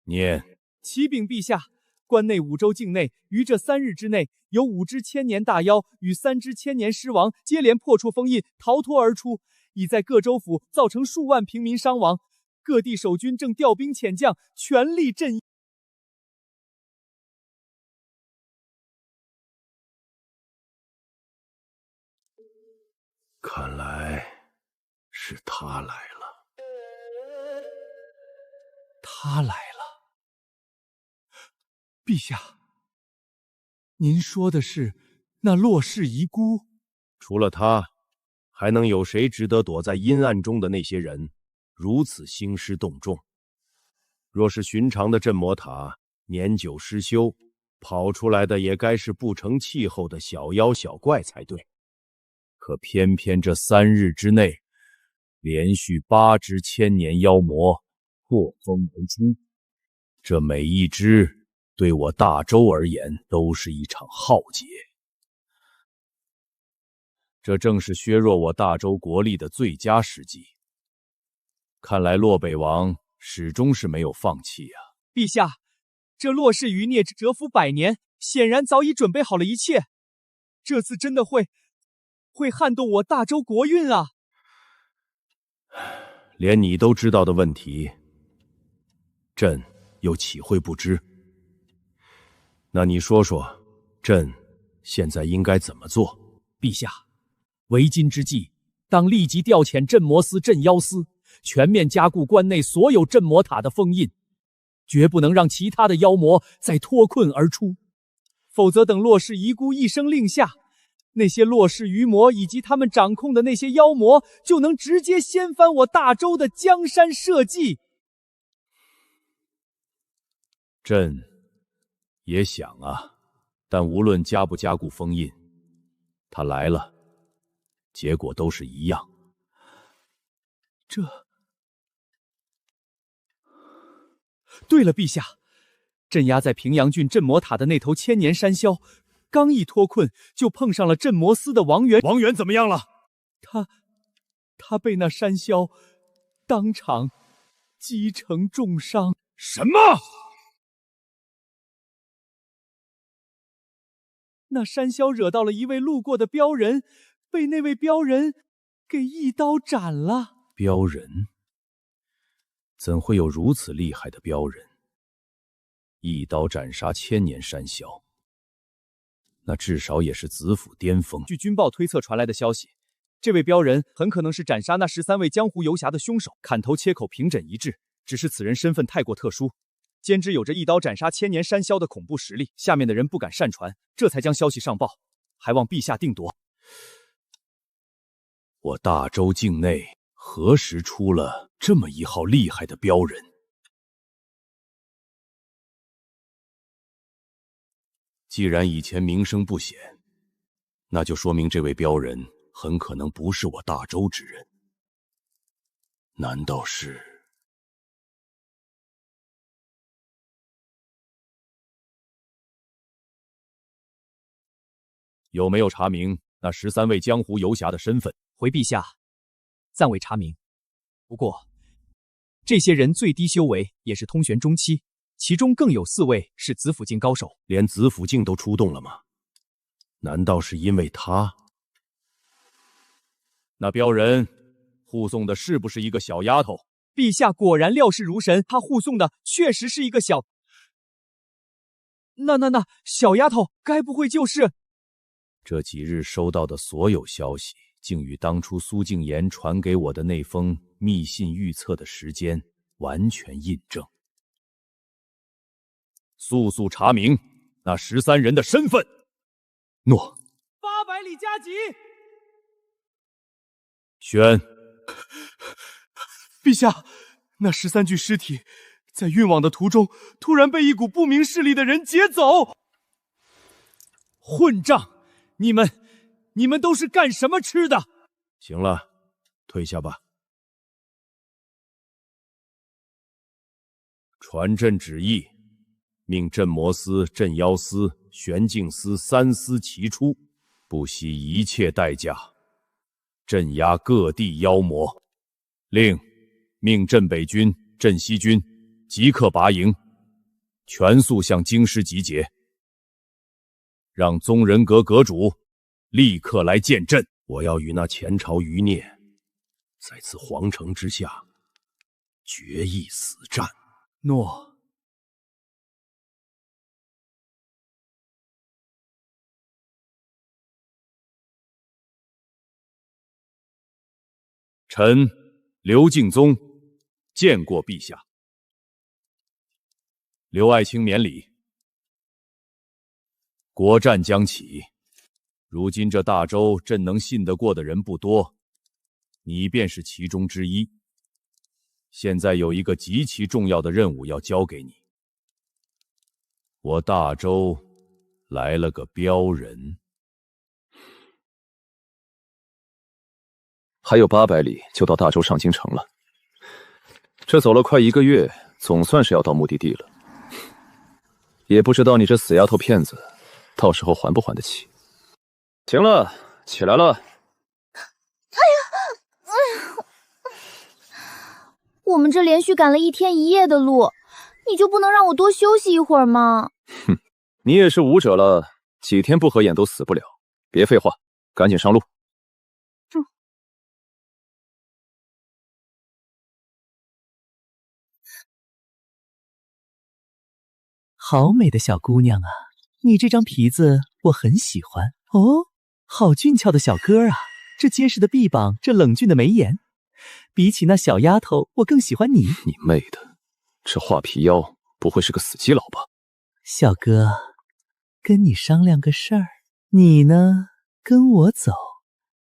Speaker 5: 念。
Speaker 11: 启禀陛下，关内5州境内于这3日之内，有5只千年大妖与3只千年狮王接连破除封印，逃脱而出，已在各州府造成数万平民伤亡。各地守军正调兵遣将，全力镇压。
Speaker 5: 看来是他来了。
Speaker 11: 他来了。陛下，您说的是那洛氏遗孤？
Speaker 5: 除了他，还能有谁值得躲在阴暗中的那些人如此兴师动众？若是寻常的镇魔塔，年久失修，跑出来的也该是不成气候的小妖小怪才对。可偏偏这3日之内，连续8只千年妖魔破风而出，这每一只对我大周而言都是一场浩劫。这正是削弱我大周国力的最佳时机。看来洛北王始终是没有放弃啊。
Speaker 11: 陛下，这洛氏余孽蛰伏100年，显然早已准备好了一切。这次真的会撼动我大周国运啊！
Speaker 5: 连你都知道的问题，朕又岂会不知？那你说说，朕现在应该怎么做？
Speaker 11: 陛下，为今之计，当立即调遣镇魔司、镇妖司，全面加固关内所有镇魔塔的封印，绝不能让其他的妖魔再脱困而出。否则等洛氏遗孤一声令下，那些洛氏余魔以及他们掌控的那些妖魔，就能直接掀翻我大周的江山社稷。
Speaker 5: 朕也想啊，但无论加不加固封印，他来了，结果都是一样。
Speaker 11: 对了，陛下，镇压在平阳郡镇魔塔的那头千年山魈，刚一脱困，就碰上了镇魔司的王元。
Speaker 7: 王元怎么样了？
Speaker 11: 他被那山魈当场击成重伤。
Speaker 7: 什么？
Speaker 11: 那山魈惹到了一位路过的镖人，被那位镖人给一刀斩了。
Speaker 5: 镖人？怎会有如此厉害的镖人？一刀斩杀千年山魈，那至少也是子府巅峰。
Speaker 11: 据军报推测传来的消息，这位镖人很可能是斩杀那13位江湖游侠的凶手，砍头切口平诊一致。只是此人身份太过特殊，兼之有着一刀斩杀千年山魈的恐怖实力，下面的人不敢擅传，这才将消息上报，还望陛下定夺。
Speaker 5: 我大周境内何时出了这么一号厉害的镖人？既然以前名声不显，那就说明这位镖人很可能不是我大周之人。难道是？
Speaker 7: 有没有查明那13位江湖游侠的身份？
Speaker 11: 回陛下，暂未查明。不过，这些人最低修为也是通玄中期，其中更有4位是子府境高手。
Speaker 5: 连子府境都出动了吗？难道是因为他？
Speaker 7: 那镖人护送的是不是一个小丫头？
Speaker 11: 陛下果然料事如神，他护送的确实是一个小……那小丫头该不会就是……
Speaker 5: 这几日收到的所有消息，竟与当初苏敬言传给我的那封密信预测的时间完全印证。
Speaker 7: 速速查明那13人的身份。
Speaker 5: 诺。
Speaker 11: 800里加急。
Speaker 7: 宣。
Speaker 11: 陛下，那13具尸体在运往的途中，突然被一股不明势力的人劫走。混账！你们都是干什么吃的？
Speaker 5: 行了，退下吧。传朕旨意，命镇魔司、镇妖司、玄镜司3司齐出，不惜一切代价镇压各地妖魔。令命镇北军、镇西军即刻拔营，全速向京师集结，让宗人阁阁主立刻来见朕。我要与那前朝余孽在此皇城之下决一死战。
Speaker 11: 诺。
Speaker 5: 臣刘敬宗见过陛下。刘爱卿免礼。国战将起，如今这大周朕能信得过的人不多，你便是其中之一。现在有一个极其重要的任务要交给你。我大周来了个镖人。
Speaker 4: 还有800里就到大周上京城了，这走了快1个月，总算是要到目的地了。也不知道你这死丫头片子，到时候还不还得起？行了，起来了。
Speaker 3: 我们这连续赶了1天1夜的路，你就不能让我多休息一会儿吗？
Speaker 4: 哼，你也是武者了，几天不合眼都死不了。别废话，赶紧上路。
Speaker 12: 好美的小姑娘啊，你这张皮子我很喜欢哦。好俊俏的小哥啊，这结实的臂膀，这冷峻的眉眼，比起那小丫头，我更喜欢你。
Speaker 4: 你妹的，这画皮妖不会是个死基佬吧？
Speaker 12: 小哥，跟你商量个事儿，你呢跟我走，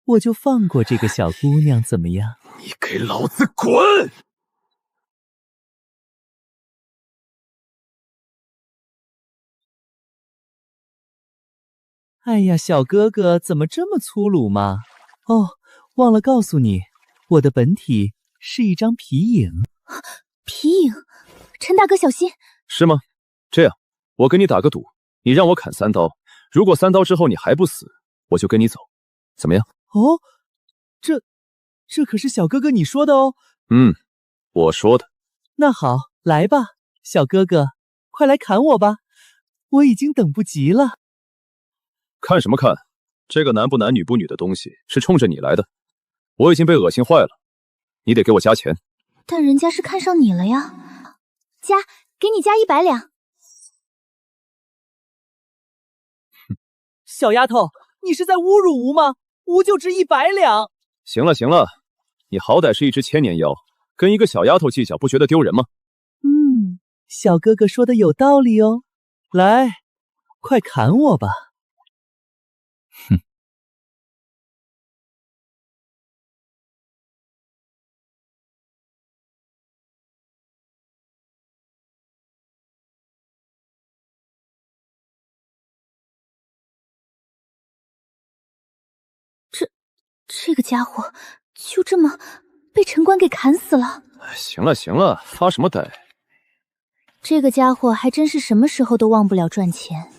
Speaker 12: 我就放过这个小姑娘，怎么样？
Speaker 4: 你给老子滚！
Speaker 12: 哎呀，小哥哥怎么这么粗鲁嘛？哦，忘了告诉你，我的本体是一张皮影。
Speaker 3: 皮影，陈大哥小心！
Speaker 4: 是吗？这样，我跟你打个赌，你让我砍3刀，如果3刀之后你还不死，我就跟你走，怎么样？
Speaker 12: 哦，这可是小哥哥你说的哦。
Speaker 4: 我说的。
Speaker 12: 那好，来吧，小哥哥，快来砍我吧，我已经等不及了。
Speaker 4: 看什么看？这个男不男女不女的东西是冲着你来的，我已经被恶心坏了，你得给我加钱。
Speaker 3: 但人家是看上你了呀，给你加100两。
Speaker 12: 小丫头，你是在侮辱吾吗？吾就值100两。
Speaker 4: 行了行了，你好歹是一只千年妖，跟一个小丫头计较，不觉得丢人吗？
Speaker 12: 小哥哥说的有道理哦。来，快砍我吧。
Speaker 3: 这个家伙就这么被陈官给砍死了。
Speaker 4: 行了行了，发什么呆？
Speaker 3: 这个家伙还真是什么时候都忘不了赚钱。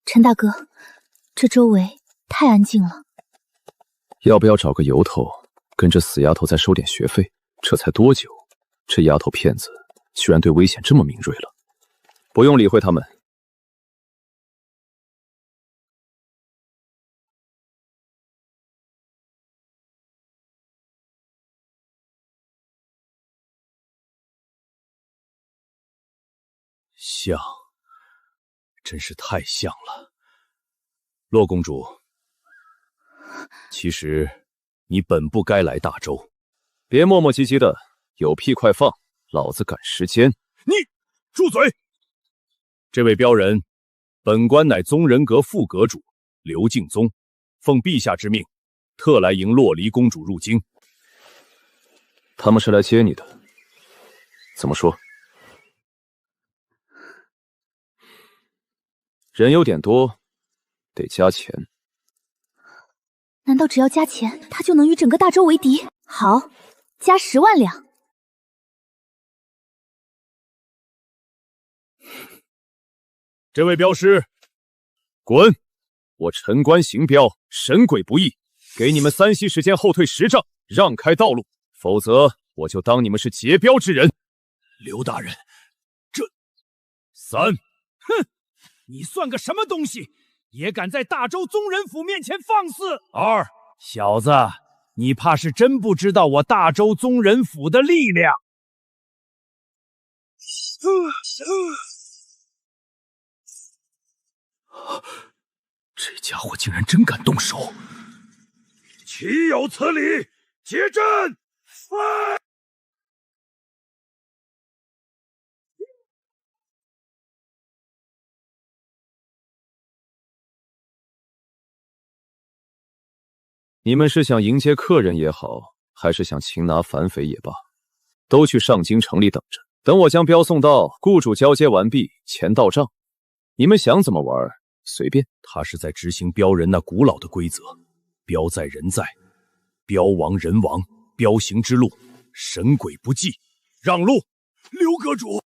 Speaker 3: 陈大哥，这周围太安静了，
Speaker 4: 要不要找个由头，跟这死丫头再收点学费？这才多久，这丫头片子居然对危险这么敏锐了。不用理会他们。
Speaker 2: 像，真是太像了。洛公主，其实你本不该来大周。
Speaker 4: 别磨磨唧唧的，有屁快放，老子赶时间。
Speaker 7: 你住嘴！
Speaker 2: 这位镖人，本官乃宗人阁副阁主刘敬宗，奉陛下之命，特来迎洛离公主入京。
Speaker 4: 他们是来接你的，怎么说？人有点多，得加钱。
Speaker 3: 难道只要加钱，他就能与整个大周为敌？好，加10万两。
Speaker 2: 这位镖师，滚！
Speaker 4: 我陈官行镖，神鬼不义，给你们3息时间后退10丈，让开道路，否则我就当你们是劫镖之人。
Speaker 7: 刘大人，这3，
Speaker 11: 哼！你算个什么东西，也敢在大周宗人府面前放肆！2，小子，你怕是真不知道我大周宗人府的力量。
Speaker 7: 这家伙竟然真敢动手！岂有此理！结阵！飞！
Speaker 4: 你们是想迎接客人也好，还是想擒拿反匪也罢，都去上京城里等着，等我将镖送到，雇主交接完毕，钱到账，你们想怎么玩随便。
Speaker 2: 他是在执行镖人那古老的规则：镖在人在，镖亡人亡，镖行之路，神鬼不忌。让路！
Speaker 7: 刘阁主，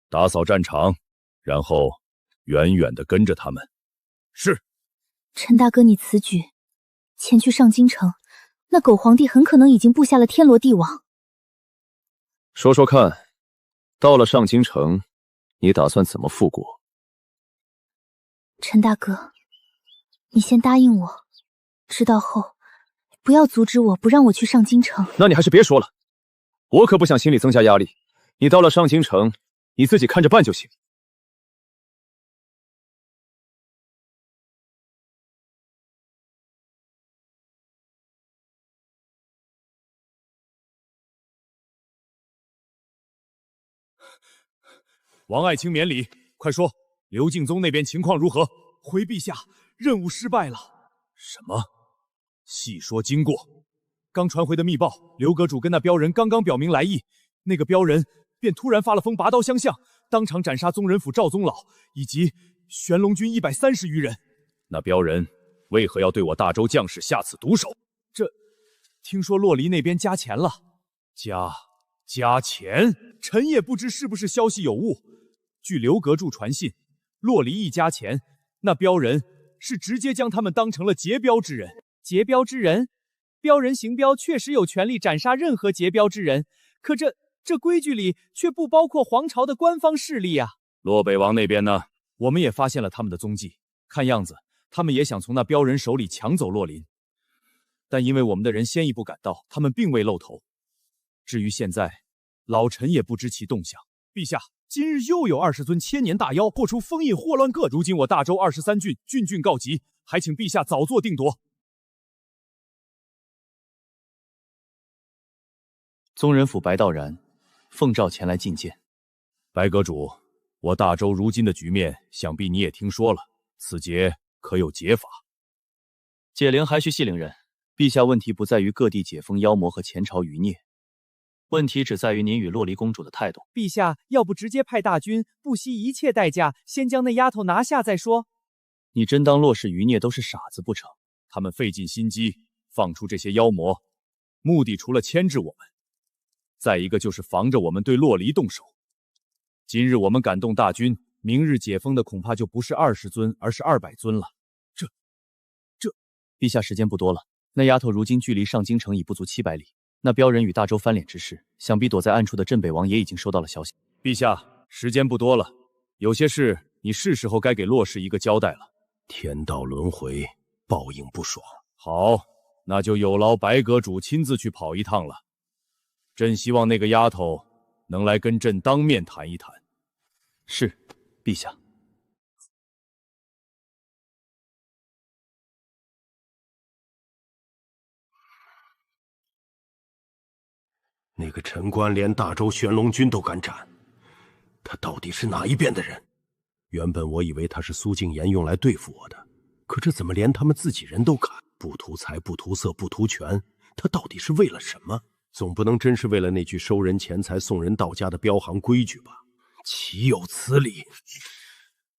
Speaker 2: 打扫战场，然后远远地跟着他们。
Speaker 7: 是。
Speaker 3: 陈大哥，你此举前去上京城，那狗皇帝很可能已经布下了天罗地网。
Speaker 4: 说说看，到了上京城，你打算怎么复国？
Speaker 3: 陈大哥，你先答应我，知道后不要阻止我，不让我去上京城。
Speaker 4: 那你还是别说了，我可不想心里增加压力。你到了上京城，你自己看着办就行。
Speaker 7: 王爱卿免礼，快说，刘敬宗那边情况如何？
Speaker 11: 回陛下，任务失败了。
Speaker 2: 什么？
Speaker 11: 细说经过。刚传回的密报，刘阁主跟那镖人刚刚表明来意，那个镖人便突然发了疯，拔刀相向，当场斩杀宗人府赵宗老以及玄龙军130余人。
Speaker 7: 那镖人为何要对我大周将士下此毒手？
Speaker 11: 听说洛离那边加钱了。加钱？臣也不知是不是消息有误。据刘阁主传信，洛离一加钱，那镖人是直接将他们当成了劫镖之人。劫镖之人？镖人行镖确实有权利斩杀任何劫镖之人，可这规矩里却不包括皇朝的官方势力啊。
Speaker 7: 洛北王那边呢？
Speaker 11: 我们也发现了他们的踪迹，看样子他们也想从那镖人手里抢走洛林，但因为我们的人先一步赶到，他们并未露头。至于现在，老臣也不知其动向。陛下，今日又有20尊千年大妖破出封印，祸乱各。如今我大周23郡郡郡告急，还请陛下早做定夺。
Speaker 1: 宗人府白道然奉诏前来觐见。
Speaker 7: 白阁主，我大周如今的局面，想必你也听说了，此劫可有解法？
Speaker 1: 解铃还须系铃人，陛下问题不在于各地解封妖魔和前朝余孽，问题只在于您与洛离公主的态度。
Speaker 11: 陛下要不直接派大军，不惜一切代价，先将那丫头拿下再说。
Speaker 1: 你真当洛氏余孽都是傻子不成？
Speaker 7: 他们费尽心机放出这些妖魔，目的除了牵制我们，再一个就是防着我们对洛离动手。今日我们敢动大军，明日解封的恐怕就不是20尊，而是200尊了。
Speaker 1: 陛下时间不多了，那丫头如今距离上京城已不足700里，那镖人与大周翻脸之事，想必躲在暗处的镇北王也已经收到了消息。
Speaker 7: 陛下，时间不多了，有些事你是时候该给洛氏一个交代了。
Speaker 5: 天道轮回，报应不爽。
Speaker 7: 好，那就有劳白阁主亲自去跑一趟了。朕希望那个丫头能来跟朕当面谈一谈。
Speaker 1: 是，陛下。
Speaker 5: 那个陈官连大周玄龙军都敢斩，他到底是哪一边的人？原本我以为他是苏敬言用来对付我的，可这怎么连他们自己人都敢？不图财，不图色，不图权，他到底是为了什么？总不能真是为了那句收人钱财送人到家的镖行规矩吧？岂有此理！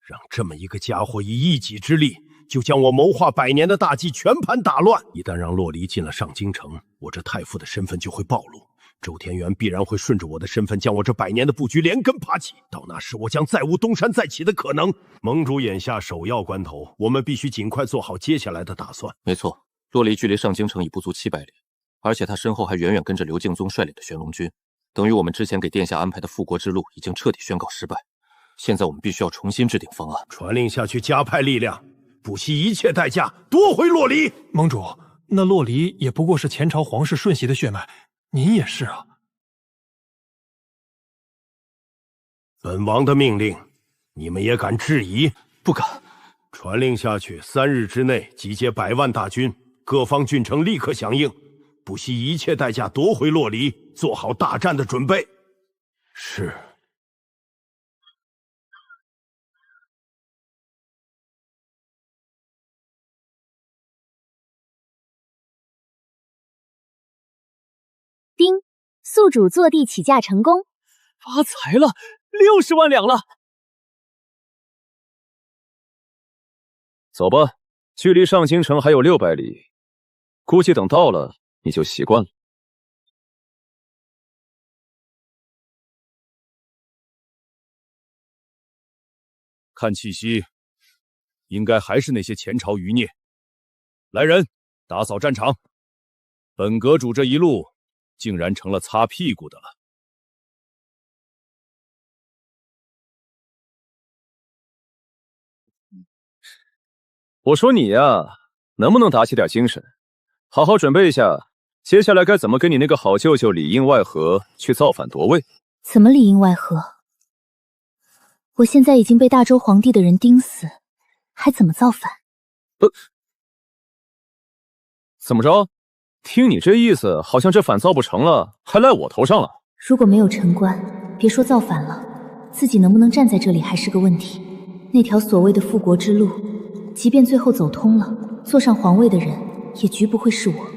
Speaker 5: 让这么一个家伙以一己之力就将我谋划100年的大计全盘打乱。一旦让洛离进了上京城，我这太傅的身份就会暴露，周天元必然会顺着我的身份将我这100年的布局连根拔起，到那时我将再无东山再起的可能。盟主眼下首要关头，我们必须尽快做好接下来的打算。
Speaker 9: 没错，洛离距离上京城已不足700里，而且他身后还远远跟着刘敬宗率领的玄龙军，等于我们之前给殿下安排的复国之路已经彻底宣告失败。现在我们必须要重新制定方案，
Speaker 5: 传令下去，加派力量，不惜一切代价夺回洛离。
Speaker 13: 盟主，那洛离也不过是前朝皇室瞬息的血脉，您也是啊。
Speaker 5: 本王的命令，你们也敢质疑？
Speaker 9: 不敢。
Speaker 5: 传令下去，3日之内集结100万大军，各方郡城立刻响应，不惜一切代价夺回洛离，做好大战的准备。是。
Speaker 3: 丁，宿主坐地起价成功，
Speaker 11: 发财了，60万两了。
Speaker 4: 走吧，距离上京城还有600里，估计等到了你就习惯了。
Speaker 7: 看气息，应该还是那些前朝余孽。来人，打扫战场。本阁主这一路竟然成了擦屁股的了。
Speaker 4: 我说你呀，能不能打起点精神，好好准备一下，接下来该怎么跟你那个好舅舅里应外合去造反夺位？
Speaker 3: 怎么里应外合？我现在已经被大周皇帝的人盯死，还怎么造反？
Speaker 4: 怎么着？听你这意思，好像这反造不成了，还赖我头上了。
Speaker 3: 如果没有城关，别说造反了，自己能不能站在这里还是个问题。那条所谓的复国之路，即便最后走通了，坐上皇位的人也绝不会是我，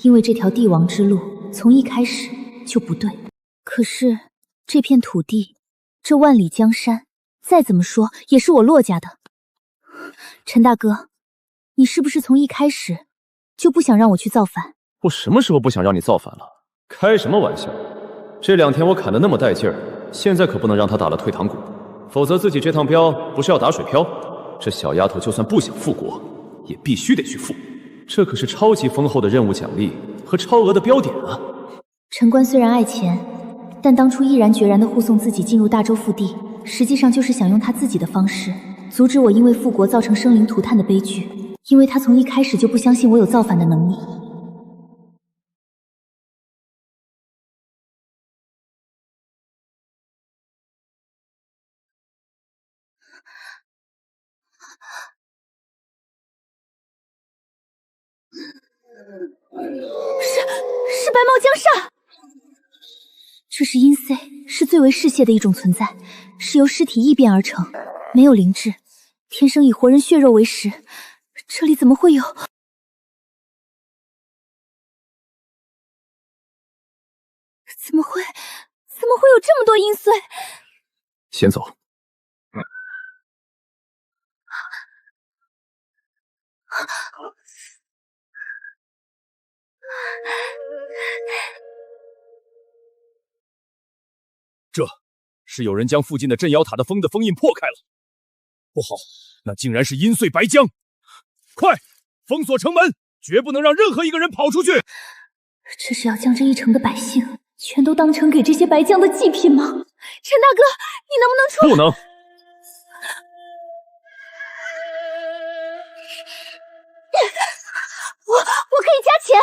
Speaker 3: 因为这条帝王之路从一开始就不对。可是这片土地，这万里江山，再怎么说也是我骆家的。陈大哥，你是不是从一开始就不想让我去造反？
Speaker 4: 我什么时候不想让你造反了？开什么玩笑！这2天我砍得那么带劲儿，现在可不能让他打了退堂鼓，否则自己这趟镖不是要打水漂？这小丫头就算不想复国，也必须得去复。这可是超级丰厚的任务奖励和超额的标点啊！
Speaker 3: 陈官虽然爱钱，但当初毅然决然地护送自己进入大周腹地，实际上就是想用他自己的方式阻止我因为复国造成生灵涂炭的悲剧，因为他从一开始就不相信我有造反的能力。是白毛江煞，这是阴霰，是最为嗜血的一种存在，是由尸体异变而成，没有灵智，天生以活人血肉为食。这里怎么会有？怎么会有这么多阴霰？
Speaker 4: 先走。
Speaker 7: 这是有人将附近的镇妖塔的封印破开了。不好，那竟然是阴霰白浆！快，封锁城门，绝不能让任何一个人跑出去！
Speaker 3: 这是要将这一城的百姓全都当成给这些白浆的祭品吗？陈大哥，你能不能出来？
Speaker 4: 不能！
Speaker 3: 我可以加钱。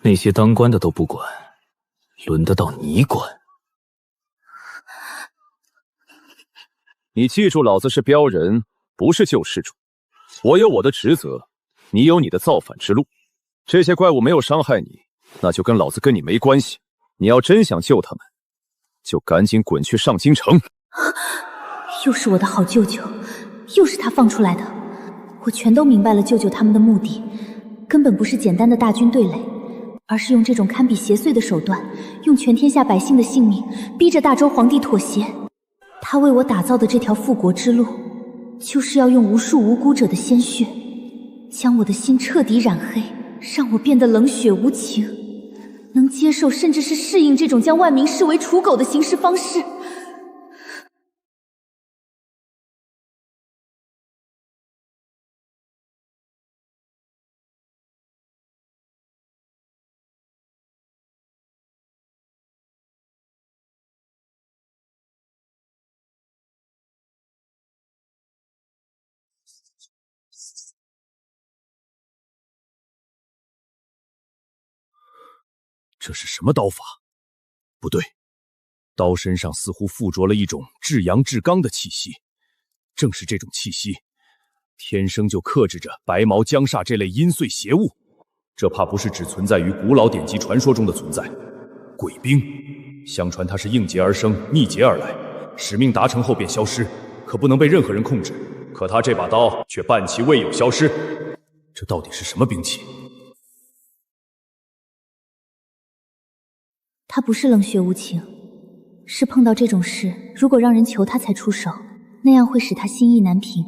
Speaker 1: 那些当官的都不管，轮得到你管？
Speaker 4: 你记住，老子是镖人，不是救世主。我有我的职责，你有你的造反之路。这些怪物没有伤害你，那就跟老子跟你没关系。你要真想救他们，就赶紧滚去上京城。
Speaker 3: 又是我的好舅舅，又是他放出来的。我全都明白了，舅舅他们的目的根本不是简单的大军对垒，而是用这种堪比邪祟的手段，用全天下百姓的性命逼着大周皇帝妥协。他为我打造的这条复国之路，就是要用无数无辜者的鲜血，将我的心彻底染黑，让我变得冷血无情，能接受甚至是适应这种将万民视为刍狗的行事方式。
Speaker 7: 这是什么刀法？不对，刀身上似乎附着了一种至阳至刚的气息，正是这种气息，天生就克制着白毛江煞这类阴霰邪物。这怕不是只存在于古老典籍传说中的存在。鬼兵，相传它是应劫而生，逆劫而来，使命达成后便消失，可不能被任何人控制。可他这把刀却半其未有消失，这到底是什么兵器？
Speaker 3: 他不是冷血无情，是碰到这种事，如果让人求他才出手，那样会使他心意难平。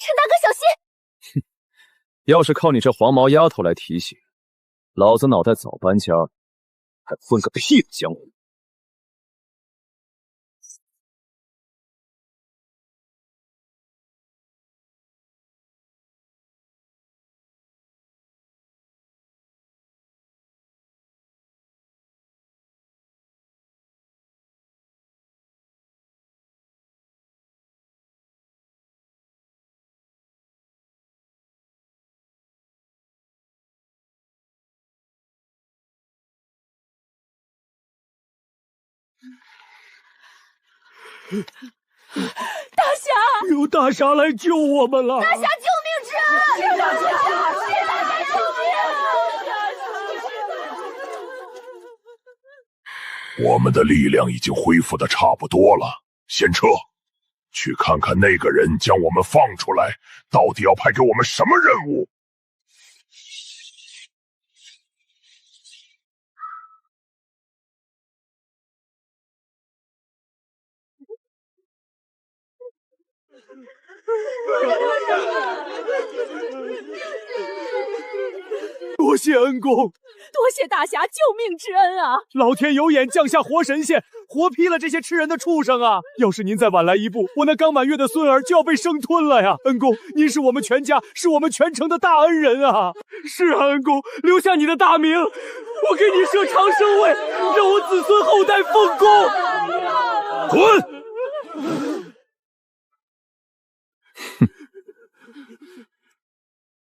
Speaker 3: 陈大哥小心！
Speaker 4: 哼，要是靠你这黄毛丫头来提醒，老子脑袋早搬家了，还混个屁的江湖！
Speaker 11: 大侠，有大侠来救我们了！
Speaker 14: 大侠救命之恩！大侠，谢大侠救命啊！
Speaker 10: 我们的力量已经恢复的差不多了，先撤，去看看那个人将我们放出来，到底要派给我们什么任务？
Speaker 11: 多谢恩公，
Speaker 14: 多谢大侠救命之恩啊！
Speaker 11: 老天有眼，降下活神仙，活劈了这些吃人的畜生啊！要是您再晚来一步，我那刚满月的孙儿就要被生吞了呀！恩公，您是我们全家，是我们全城的大恩人啊！是啊，恩公，留下你的大名，我给你设长生位，让我子孙后代奉公。
Speaker 4: 滚！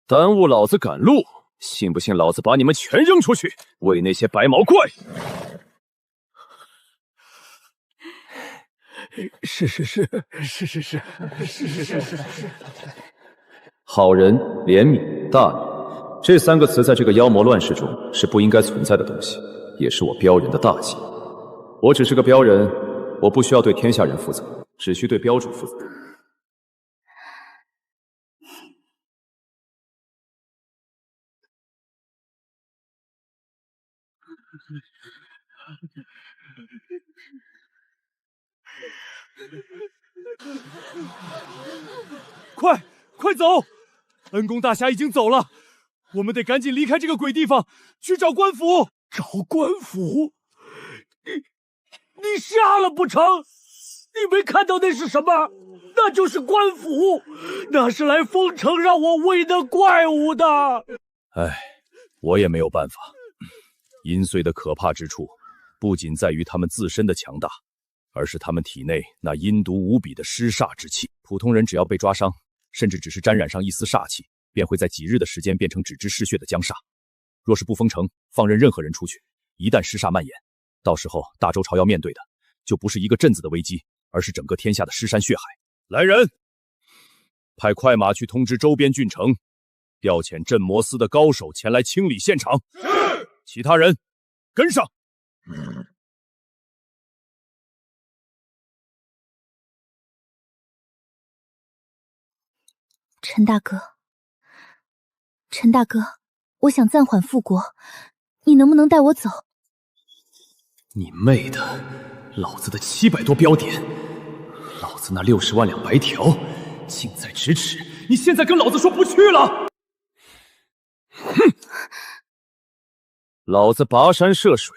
Speaker 4: 耽误老子赶路，信不信老子把你们全扔出去，喂那些白毛怪？
Speaker 11: 是。
Speaker 4: 好人、怜悯、大义，这三个词在这个妖魔乱世中是不应该存在的东西，也是我镖人的大忌。我只是个镖人，我不需要对天下人负责，只需对镖主负责。
Speaker 11: 快走！恩公大侠已经走了，我们得赶紧离开这个鬼地方，去找官府。找官府？你瞎了不成？你没看到那是什么？那就是官府，那是来封城让我喂的怪物的。
Speaker 2: 唉，我也没有办法。阴岁的可怕之处，不仅在于他们自身的强大，而是他们体内那阴毒无比的尸煞之气。普通人只要被抓伤，甚至只是沾染上一丝煞气，便会在几日的时间变成只知嗜血的僵煞。若是不封城，放任任何人出去，一旦尸煞蔓延，到时候大周朝要面对的就不是一个镇子的危机，而是整个天下的尸山血海。来人，派快马去通知周边郡城，调遣镇魔司的高手前来清理现场。是。其他人跟上。
Speaker 3: 陈大哥，我想暂缓复国，你能不能带我走？
Speaker 4: 你妹的！老子的700多标点，老子那60万两白条，近在咫尺。你现在跟老子说不去了？哼！老子跋山涉水，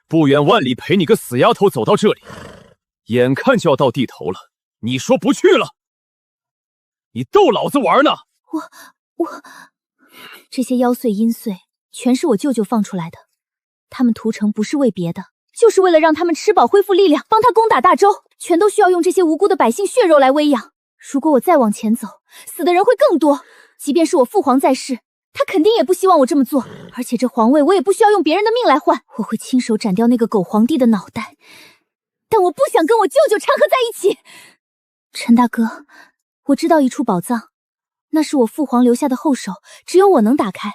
Speaker 4: 不远万里陪你个死丫头走到这里，眼看就要到地头了，你说不去了？你逗老子玩呢？
Speaker 3: 我，这些妖祟阴祟全是我舅舅放出来的，他们屠城不是为别的，就是为了让他们吃饱恢复力量，帮他攻打大周，全都需要用这些无辜的百姓血肉来喂养。如果我再往前走，死的人会更多。即便是我父皇在世，他肯定也不希望我这么做。而且这皇位我也不需要用别人的命来换，我会亲手斩掉那个狗皇帝的脑袋。但我不想跟我舅舅掺和在一起。陈大哥，我知道一处宝藏，那是我父皇留下的后手，只有我能打开。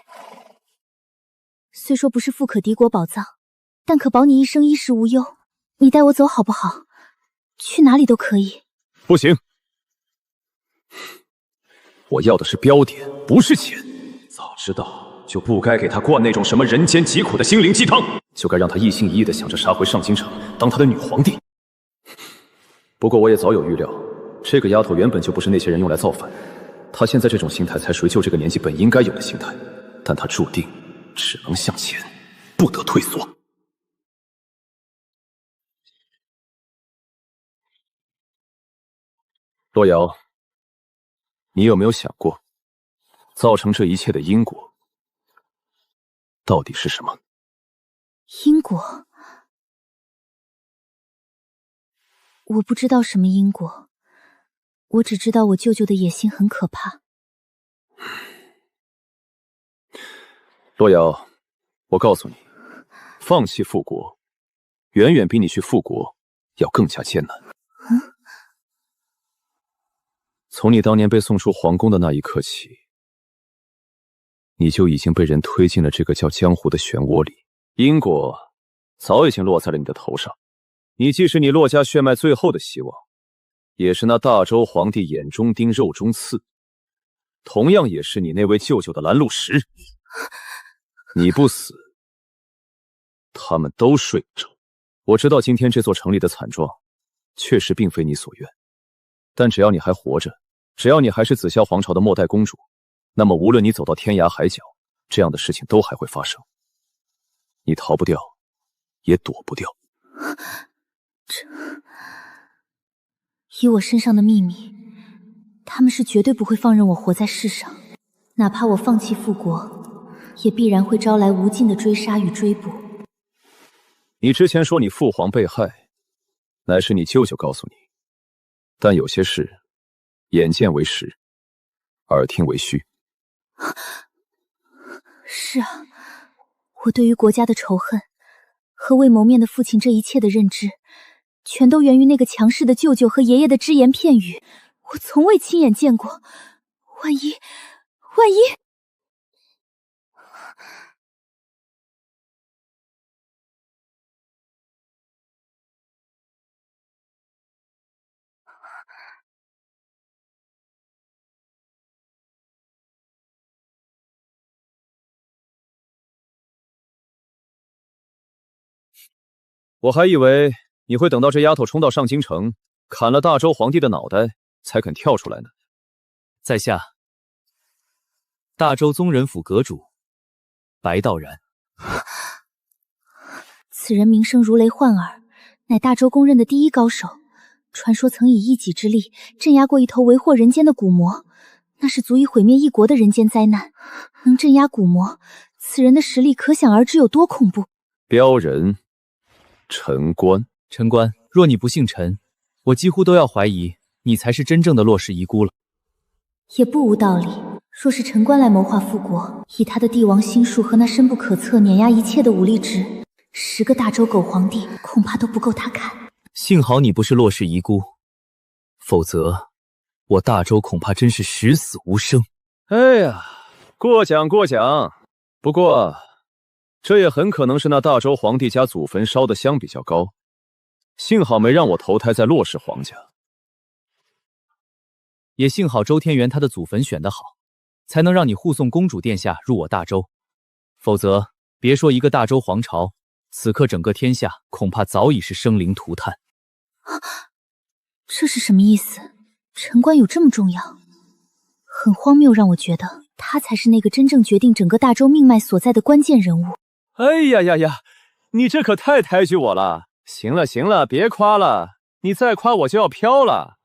Speaker 3: 虽说不是富可敌国宝藏，但可保你一生衣食无忧。你带我走好不好？去哪里都可以。
Speaker 4: 不行，我要的是标点，不是钱。早知道就不该给他灌那种什么人间疾苦的心灵鸡汤，就该让他一心一意的想着杀回上京城，当他的女皇帝。不过我也早有预料，这个丫头原本就不是那些人用来造反，她现在这种心态才属于就这个年纪本应该有的心态，但她注定只能向前，不得退缩。洛瑶，你有没有想过，造成这一切的因果到底是什么？
Speaker 3: 因果？我不知道什么因果，我只知道我舅舅的野心很可怕。
Speaker 4: 洛瑶，我告诉你，放弃复国，远远比你去复国要更加艰难。从你当年被送出皇宫的那一刻起，你就已经被人推进了这个叫江湖的漩涡里，因果早已经落在了你的头上。你既是你洛家血脉最后的希望，也是那大周皇帝眼中钉肉中刺，同样也是你那位舅舅的拦路石。你不死，他们都睡不着。我知道今天这座城里的惨状确实并非你所愿，但只要你还活着，只要你还是紫霄皇朝的末代公主，那么无论你走到天涯海角，这样的事情都还会发生。你逃不掉，也躲不掉。
Speaker 3: 以我身上的秘密，他们是绝对不会放任我活在世上，哪怕我放弃复国，也必然会招来无尽的追杀与追捕。
Speaker 4: 你之前说你父皇被害，乃是你舅舅告诉你，但有些事，眼见为实，耳听为虚。
Speaker 3: 是啊，我对于国家的仇恨和未谋面的父亲这一切的认知，全都源于那个强势的舅舅和爷爷的只言片语，我从未亲眼见过。万一……
Speaker 4: 我还以为你会等到这丫头冲到上京城，砍了大周皇帝的脑袋，才肯跳出来呢。
Speaker 1: 在下大周宗人府阁主白道然。
Speaker 3: 此人名声如雷贯耳，乃大周公认的第一高手。传说曾以一己之力镇压过一头为祸人间的蛊魔，那是足以毁灭一国的人间灾难。能镇压蛊魔，此人的实力可想而知有多恐怖。
Speaker 4: 标人陈官，
Speaker 1: 陈官，若你不姓陈，我几乎都要怀疑你才是真正的洛氏遗孤了。
Speaker 3: 也不无道理。若是陈官来谋划复国，以他的帝王心术和那深不可测碾压一切的武力值，10个大周狗皇帝恐怕都不够他砍。
Speaker 1: 幸好你不是洛氏遗孤，否则我大周恐怕真是十死无生。
Speaker 4: 哎呀，过奖过奖。不过这也很可能是那大周皇帝家祖坟烧的香比较高，幸好没让我投胎在洛氏皇家。
Speaker 1: 也幸好周天元他的祖坟选得好，才能让你护送公主殿下入我大周，否则别说一个大周皇朝，此刻整个天下恐怕早已是生灵涂炭。
Speaker 3: 这是什么意思？陈官有这么重要？很荒谬，让我觉得他才是那个真正决定整个大周命脉所在的关键人物。
Speaker 4: 哎呀呀呀，你这可太抬举我了。行了行了，别夸了，你再夸我就要飘了。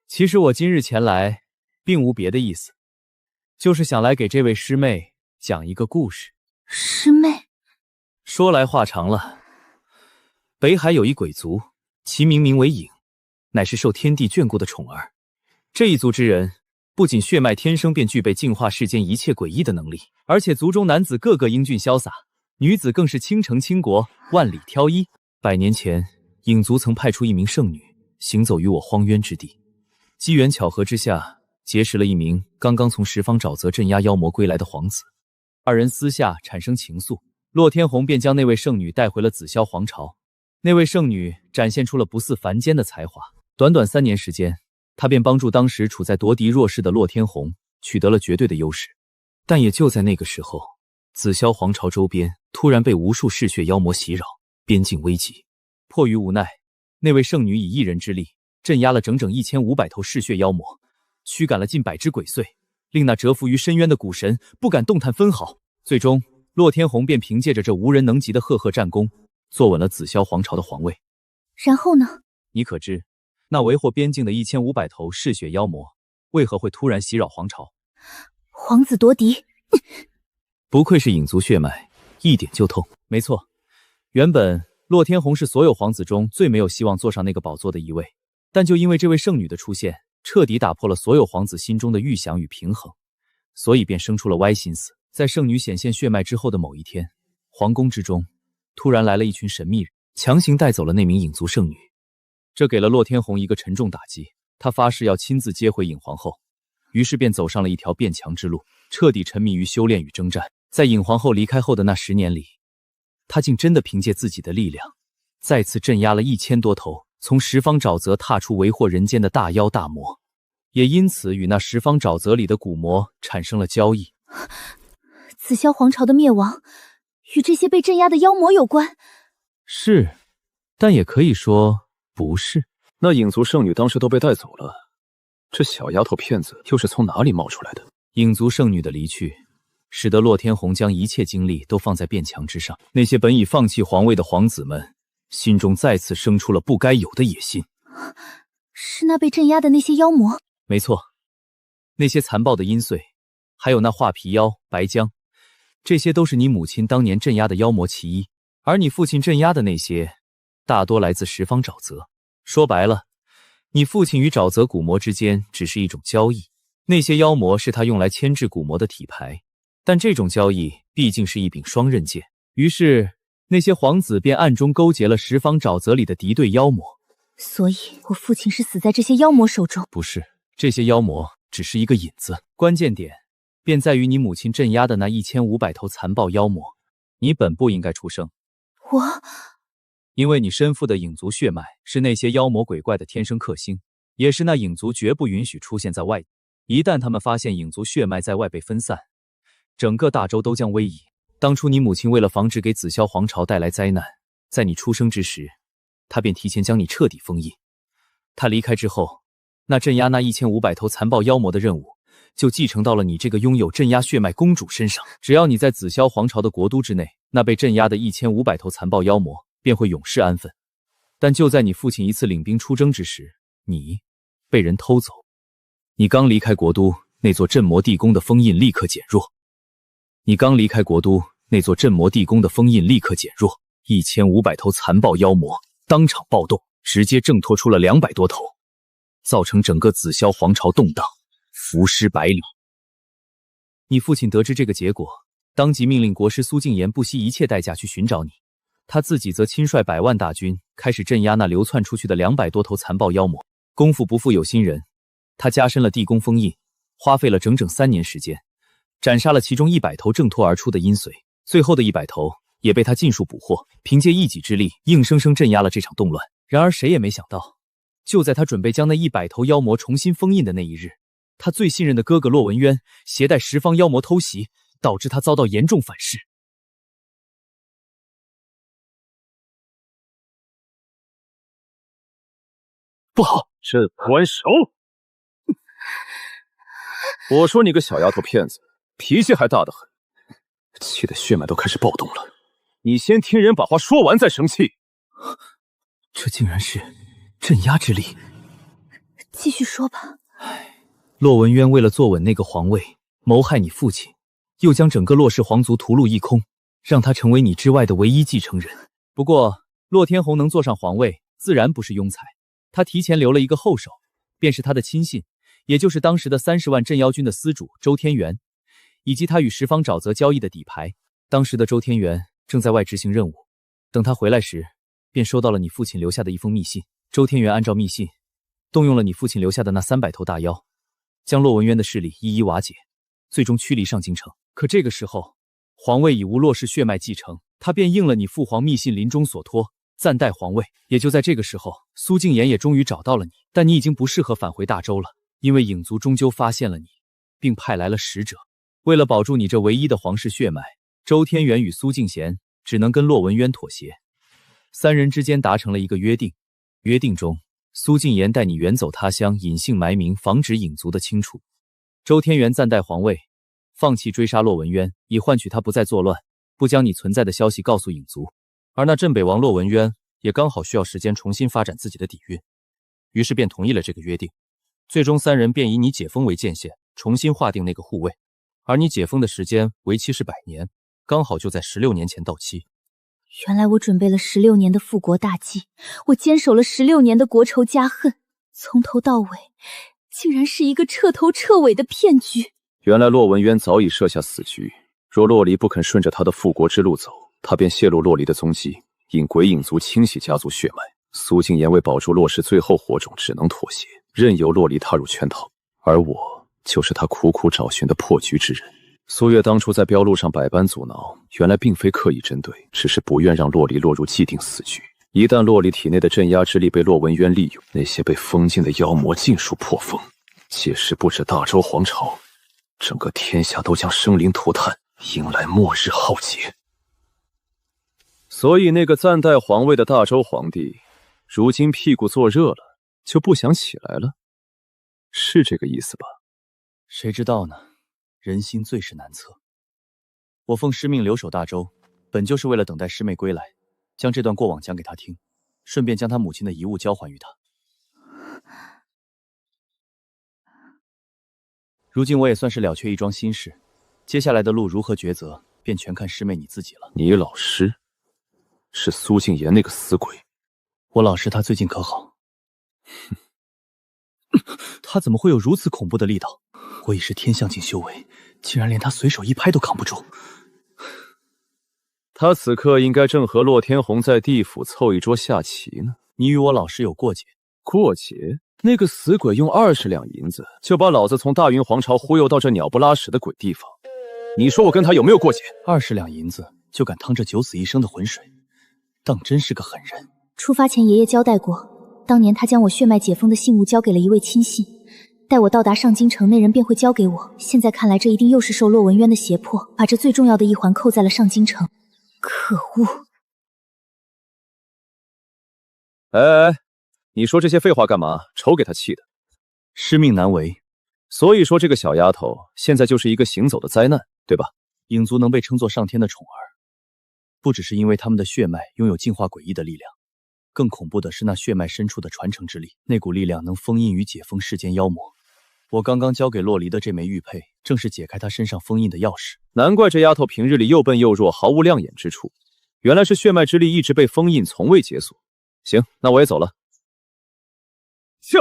Speaker 1: 其实我今日前来并无别的意思，就是想来给这位师妹讲一个故事。
Speaker 3: 师妹？
Speaker 1: 说来话长了。北海有一鬼族，其名为影，乃是受天地眷顾的宠儿。这一族之人不仅血脉天生便具备净化世间一切诡异的能力，而且族中男子个个英俊潇洒，女子更是倾城倾国，万里挑一。100年前，影族曾派出一名圣女行走于我荒渊之地，机缘巧合之下，结识了一名刚刚从十方沼泽镇压妖魔归来的皇子。二人私下产生情愫，洛天红便将那位圣女带回了紫霄皇朝。那位圣女展现出了不似凡间的才华，短短3年时间，她便帮助当时处在夺嫡弱势的洛天红取得了绝对的优势。但也就在那个时候，紫霄皇朝周边突然被无数嗜血妖魔袭扰，边境危急。迫于无奈，那位圣女以一人之力镇压了整整1500头嗜血妖魔，驱赶了近100只鬼祟，令那蛰伏于深渊的古神不敢动弹分毫。最终，洛天红便凭借着这无人能及的赫赫战功，坐稳了紫霄皇朝的皇位。
Speaker 3: 然后呢？
Speaker 1: 你可知，那为祸边境的1500头嗜血妖魔，为何会突然袭扰皇朝？
Speaker 3: 皇子夺嫡，
Speaker 1: 不愧是影族血脉，一点就透。没错，原本洛天红是所有皇子中最没有希望坐上那个宝座的一位，但就因为这位圣女的出现，彻底打破了所有皇子心中的预想与平衡，所以便生出了歪心思。在圣女显现血脉之后的某一天，皇宫之中突然来了一群神秘人，强行带走了那名影族圣女。这给了洛天红一个沉重打击，他发誓要亲自接回影皇后，于是便走上了一条变强之路，彻底沉迷于修炼与征战。在影皇后离开后的那10年里，他竟真的凭借自己的力量，再次镇压了1000多头从十方沼泽踏出为祸人间的大妖大魔，也因此与那十方沼泽里的古魔产生了交易。
Speaker 3: 紫霄皇朝的灭亡与这些被镇压的妖魔有关？
Speaker 1: 是，但也可以说不是。
Speaker 4: 那影族圣女当时都被带走了，这小丫头片子又是从哪里冒出来的？
Speaker 1: 影族圣女的离去，使得洛天红将一切精力都放在变强之上。那些本已放弃皇位的皇子们，心中再次生出了不该有的野心。
Speaker 3: 是那被镇压的那些妖魔？
Speaker 1: 没错，那些残暴的阴岁，还有那画皮妖白江，这些都是你母亲当年镇压的妖魔其一。而你父亲镇压的那些，大多来自十方沼泽。说白了，你父亲与沼泽古魔之间只是一种交易，那些妖魔是他用来牵制古魔的体牌，但这种交易毕竟是一柄双刃剑。于是那些皇子便暗中勾结了十方沼泽里的敌对妖魔。
Speaker 3: 所以我父亲是死在这些妖魔手中？
Speaker 1: 不是，这些妖魔只是一个引子，关键点便在于你母亲镇压的那1500头残暴妖魔。你本不应该出生。因为你身负的影族血脉是那些妖魔鬼怪的天生克星，也是那影族绝不允许出现在外地。一旦他们发现影族血脉在外被分散，整个大洲都将危矣。当初你母亲为了防止给紫霄皇朝带来灾难，在你出生之时，她便提前将你彻底封印。她离开之后，那镇压那1500头残暴妖魔的任务就继承到了你这个拥有镇压血脉公主身上。只要你在紫霄皇朝的国都之内，那被镇压的1500头残暴妖魔便会永世安分。但就在你父亲一次领兵出征之时，你被人偷走。你刚离开国都，那座镇魔地宫的封印立刻减弱。1500头残暴妖魔当场暴动，直接挣脱出了200多头，造成整个紫霄皇朝动荡，浮尸百里。你父亲得知这个结果，当即命令国师苏敬言不惜一切代价去寻找你，他自己则亲率100万大军开始镇压那流窜出去的200多头残暴妖魔。功夫不负有心人，他加深了地宫封印，花费了整整3年时间，斩杀了其中100头挣脱而出的阴髓，最后的100头也被他尽数捕获，凭借一己之力硬生生镇压了这场动乱。然而谁也没想到，就在他准备将那100头妖魔重新封印的那一日，他最信任的哥哥洛文渊携带十方妖魔偷袭，导致他遭到严重反噬。
Speaker 4: 不好，朕关手！我说你个小丫头片子，脾气还大得很，气得血脉都开始暴动了。你先听人把话说完再生气。
Speaker 1: 这竟然是镇压之力。
Speaker 3: 继续说吧。
Speaker 1: 洛文渊为了坐稳那个皇位，谋害你父亲，又将整个洛氏皇族屠戮一空，让他成为你之外的唯一继承人。不过洛天红能坐上皇位，自然不是庸才，他提前留了一个后手，便是他的亲信，也就是当时的30万镇妖军的司主周天元，以及他与十方沼泽交易的底牌。当时的周天元正在外执行任务，等他回来时，便收到了你父亲留下的一封密信。周天元按照密信，动用了你父亲留下的那300头大妖，将洛文渊的势力一一瓦解，最终驱离上京城。可这个时候，皇位已无洛氏血脉继承，他便应了你父皇密信临终所托，暂代皇位。也就在这个时候，苏敬言也终于找到了你，但你已经不适合返回大周了，因为影族终究发现了你，并派来了使者。为了保住你这唯一的皇室血脉，周天元与苏敬贤只能跟洛文渊妥协。3人之间达成了一个约定，约定中，苏敬言带你远走他乡，隐姓埋名，防止影族的清除。周天元暂代皇位，放弃追杀洛文渊，以换取他不再作乱，不将你存在的消息告诉影族。而那镇北王洛文渊也刚好需要时间重新发展自己的底蕴，于是便同意了这个约定。最终3人便以你解封为界限，重新划定那个护卫。而你解封的时间为期是100年，刚好就在16年前到期。
Speaker 3: 原来我准备了16年的复国大计，我坚守了16年的国仇家恨，从头到尾竟然是一个彻头彻尾的骗局。
Speaker 4: 原来洛文渊早已设下死局，若洛离不肯顺着他的复国之路走，他便泄露洛离的踪迹，引鬼影族清洗家族血脉。苏静言为保住洛氏最后火种，只能妥协，任由洛离踏入圈套。而我就是他苦苦找寻的破局之人。苏月当初在标路上百般阻挠，原来并非刻意针对，只是不愿让洛离落入既定死局。一旦洛离体内的镇压之力被洛文渊利用，那些被封禁的妖魔尽数破封，届时不止大周皇朝，整个天下都将生灵涂炭，迎来末日浩劫。所以那个暂代皇位的大周皇帝，如今屁股坐热了，就不想起来了，是这个意思吧？
Speaker 1: 谁知道呢？人心最是难测。我奉师命留守大周，本就是为了等待师妹归来，将这段过往讲给她听，顺便将她母亲的遗物交还于她。如今我也算是了却一桩心事，接下来的路如何抉择，便全看师妹你自己了。
Speaker 4: 你老师是苏静言那个死鬼？
Speaker 1: 我老师他最近可好？他怎么会有如此恐怖的力道？我已是天象境修为，竟然连他随手一拍都扛不住。
Speaker 4: 他此刻应该正和洛天红在地府凑一桌下棋呢。
Speaker 1: 你与我老师有过节？
Speaker 4: 过节？那个死鬼用20两银子就把老子从大云皇朝忽悠到这鸟不拉屎的鬼地方，你说我跟他有没有过节
Speaker 1: ？20两银子就敢趟这九死一生的浑水，当真是个狠人。
Speaker 3: 出发前爷爷交代过，当年他将我血脉解封的信物交给了一位亲信，待我到达上京城，那人便会交给我。现在看来，这一定又是受洛文渊的胁迫，把这最重要的一环扣在了上京城。可恶！
Speaker 4: 哎，你说这些废话干嘛？瞅给他气的。
Speaker 1: 师命难违，
Speaker 4: 所以说这个小丫头现在就是一个行走的灾难，对吧？
Speaker 1: 影族能被称作上天的宠儿，不只是因为他们的血脉拥有净化诡异的力量，更恐怖的是那血脉深处的传承之力，那股力量能封印与解封世间妖魔。我刚刚交给洛离的这枚玉佩，正是解开她身上封印的钥匙。
Speaker 4: 难怪这丫头平日里又笨又弱，毫无亮眼之处，原来是血脉之力一直被封印，从未解锁。行，那我也走了。
Speaker 7: 行。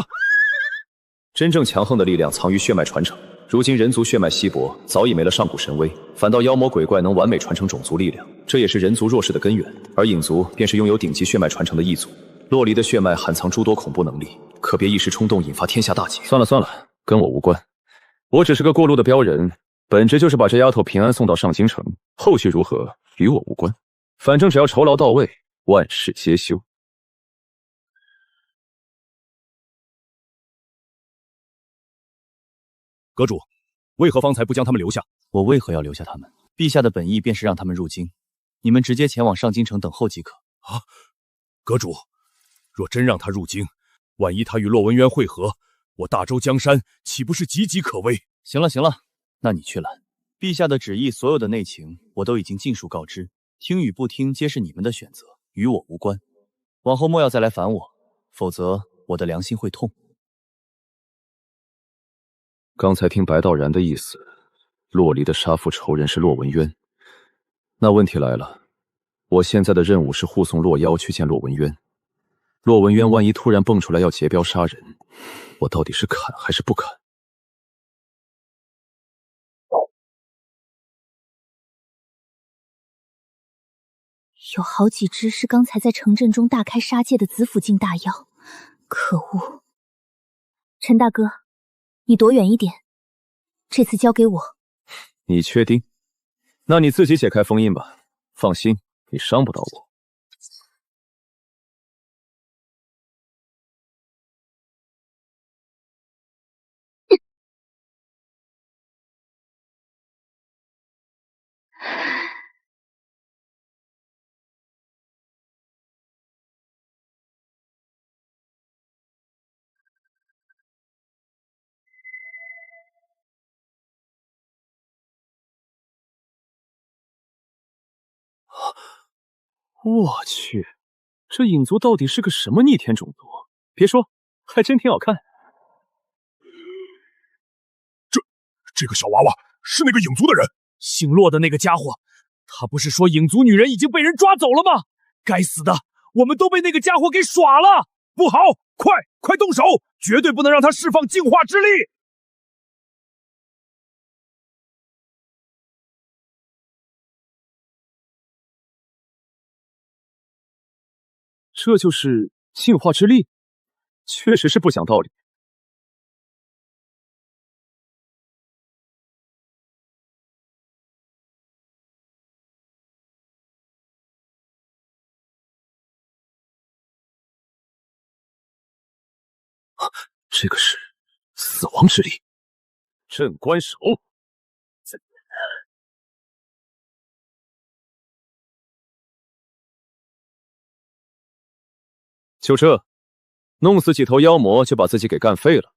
Speaker 4: 真正强横的力量藏于血脉传承，如今人族血脉稀薄，早已没了上古神威，反倒妖魔鬼怪能完美传承种族力量，这也是人族弱势的根源。而影族便是拥有顶级血脉传承的异族，洛离的血脉含藏诸多恐怖能力，可别一时冲动引发天下大劫。算了算了，跟我无关，我只是个过路的镖人，本职就是把这丫头平安送到上京城，后续如何与我无关，反正只要酬劳到位，万事皆休。
Speaker 7: 阁主，为何方才不将他们留下？
Speaker 1: 我为何要留下他们？陛下的本意便是让他们入京，你们直接前往上京城等候即可。
Speaker 7: 啊，阁主，若真让他入京，万一他与洛文渊会合，我大周江山岂不是岌岌可危？
Speaker 1: 行了行了，那你去了。陛下的旨意，所有的内情我都已经尽数告知，听与不听皆是你们的选择，与我无关。往后莫要再来烦我，否则我的良心会痛。
Speaker 4: 刚才听白道然的意思，洛离的杀父仇人是洛文渊。那问题来了，我现在的任务是护送洛妖去见洛文渊。洛文渊万一突然蹦出来要劫镖杀人，我到底是砍还是不砍？
Speaker 3: 有好几只是刚才在城镇中大开杀戒的紫府境大妖，可恶！陈大哥，你躲远一点，这次交给我。
Speaker 4: 你确定？那你自己解开封印吧，放心，你伤不到我。我去，这影族到底是个什么逆天种族？别说，还真挺好看。
Speaker 10: 这个小娃娃是那个影族的人，
Speaker 11: 姓骆的那个家伙，他不是说影族女人已经被人抓走了吗？该死的，我们都被那个家伙给耍了！不好，快动手，绝对不能让他释放净化之力！
Speaker 4: 这就是进化之力，确实是不讲道理。这个是死亡之力，镇关手。就这，弄死几头妖魔就把自己给干废了。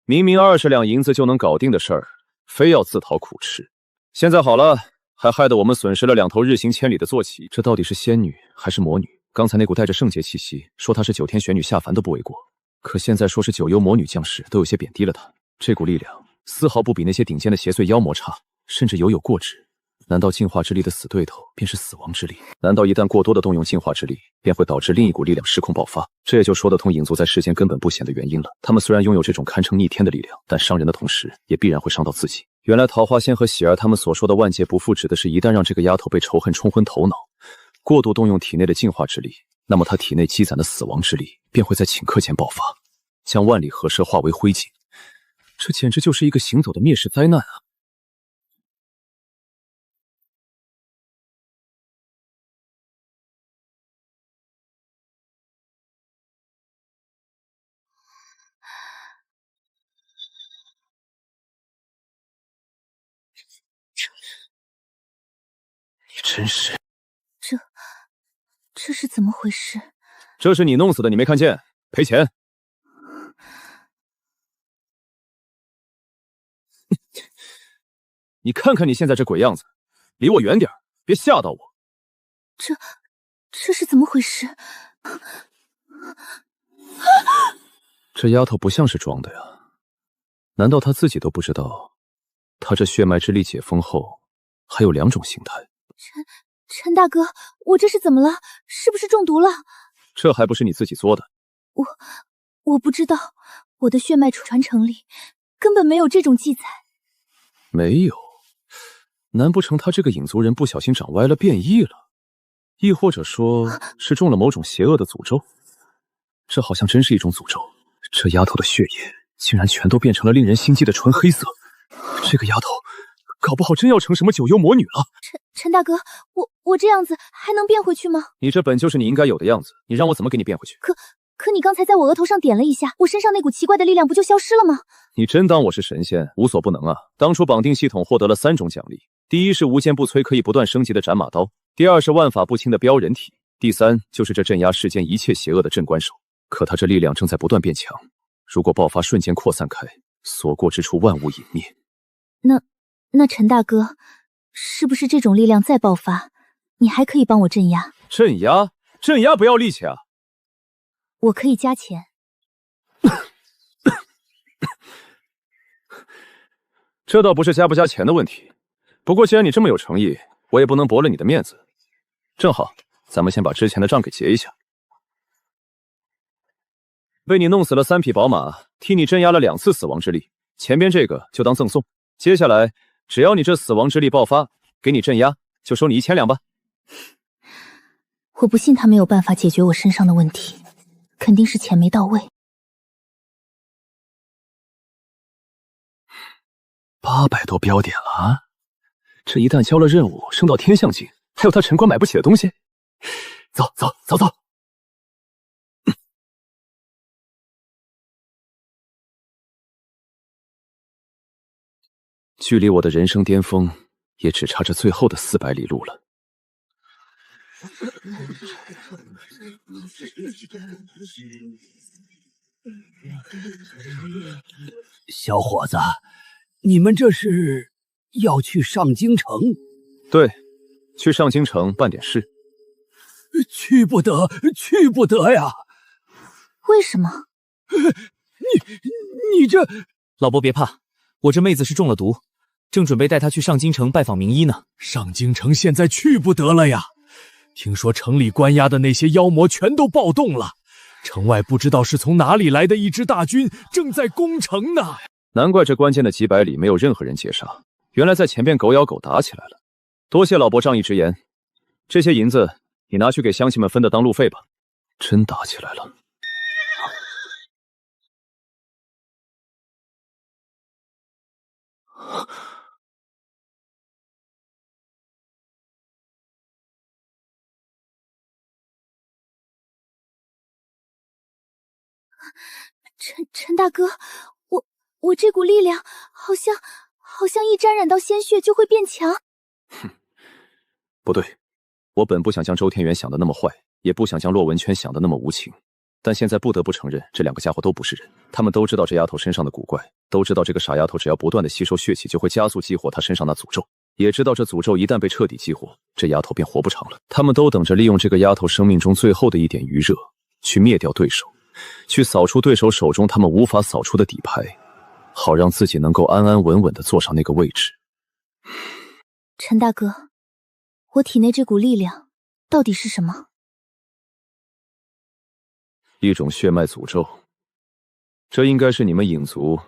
Speaker 4: 明明20两银子就能搞定的事儿，非要自讨苦吃。现在好了，还害得我们损失了2头日行千里的坐骑。这到底是仙女还是魔女？刚才那股带着圣洁气息，说她是9天玄女下凡都不为过。可现在说是9幽魔女降世，都有些贬低了她。这股力量丝毫不比那些顶尖的邪祟妖魔差，甚至有过之。难道进化之力的死对头便是死亡之力？难道一旦过多的动用进化之力，便会导致另一股力量失控爆发？这也就说得通影族在世间根本不显的原因了。他们虽然拥有这种堪称逆天的力量，但伤人的同时，也必然会伤到自己。原来桃花仙和喜儿他们所说的万劫不复，指的是一旦让这个丫头被仇恨冲昏头脑，过度动用体内的进化之力，那么她体内积攒的死亡之力便会在顷刻间爆发，将万里河社化为灰烬。这简直就是一个行走的灭世灾难啊！真是，
Speaker 3: 这是怎么回事？
Speaker 4: 这是你弄死的，你没看见？赔钱！你看看你现在这鬼样子，离我远点，别吓到我。
Speaker 3: 这是怎么回事？
Speaker 4: 这丫头不像是装的呀，难道她自己都不知道，她这血脉之力解封后还有2种形态？
Speaker 3: 陈大哥，我这是怎么了？是不是中毒了？
Speaker 4: 这还不是你自己作的？
Speaker 3: 我不知道，我的血脉传承里根本没有这种记载。
Speaker 4: 没有？难不成他这个影族人不小心长歪了，变异了？亦或者说是中了某种邪恶的诅咒？这好像真是一种诅咒。这丫头的血液竟然全都变成了令人心悸的纯黑色，这个丫头搞不好真要成什么9幽魔女了。
Speaker 3: 陈大哥，我这样子还能变回去吗？
Speaker 4: 你这本就是你应该有的样子，你让我怎么给你变回去？
Speaker 3: 可你刚才在我额头上点了一下，我身上那股奇怪的力量不就消失了吗？
Speaker 4: 你真当我是神仙，无所不能啊！当初绑定系统获得了3种奖励，第一是无坚不摧可以不断升级的斩马刀，第二是万法不侵的标人体，第3就是这镇压世间一切邪恶的镇关手。可他这力量正在不断变强，如果爆发瞬间扩散开，所过之处万物殒灭。
Speaker 3: 那陈大哥，是不是这种力量再爆发，你还可以帮我镇压？
Speaker 4: 镇压不要力气啊！
Speaker 3: 我可以加钱。
Speaker 4: 这倒不是加不加钱的问题，不过既然你这么有诚意，我也不能驳了你的面子。正好，咱们先把之前的账给结一下。为你弄死了3匹宝马，替你镇压了2次死亡之力，前边这个就当赠送。接下来，只要你这死亡之力爆发，给你镇压，就收你1000两吧。
Speaker 3: 我不信他没有办法解决我身上的问题，肯定是钱没到位。
Speaker 4: 800多标点了啊！这一旦交了任务，升到天象境，还有他陈官买不起的东西。走。距离我的人生巅峰也只差这最后的400里路了。
Speaker 8: 小伙子，你们这是要去上京城？
Speaker 4: 对，去上京城办点事。
Speaker 8: 去不得呀！
Speaker 3: 为什么？
Speaker 8: 你这……
Speaker 11: 老伯别怕，我这妹子是中了毒，正准备带她去上京城拜访名医呢。
Speaker 5: 上京城现在去不得了呀！听说城里关押的那些妖魔全都暴动了，城外不知道是从哪里来的一支大军，正在攻城呢。
Speaker 4: 难怪这关键的几百里没有任何人截杀，原来在前边狗咬狗打起来了。多谢老伯仗义直言，这些银子你拿去给乡亲们分的当路费吧。真打起来了。
Speaker 3: 陈大哥，我这股力量好像一沾染到鲜血就会变强。
Speaker 4: 不对，我本不想将周天元想的那么坏，也不想将洛文圈想的那么无情，但现在不得不承认，这两个家伙都不是人。他们都知道这丫头身上的古怪，都知道这个傻丫头只要不断的吸收血气，就会加速激活她身上那诅咒，也知道这诅咒一旦被彻底激活，这丫头便活不长了。他们都等着利用这个丫头生命中最后的一点余热，去灭掉对手，去扫出对手手中他们无法扫出的底牌，好让自己能够安安稳稳地坐上那个位置。
Speaker 3: 陈大哥，我体内这股力量到底是什么？
Speaker 4: 一种血脉诅咒，这应该是你们影族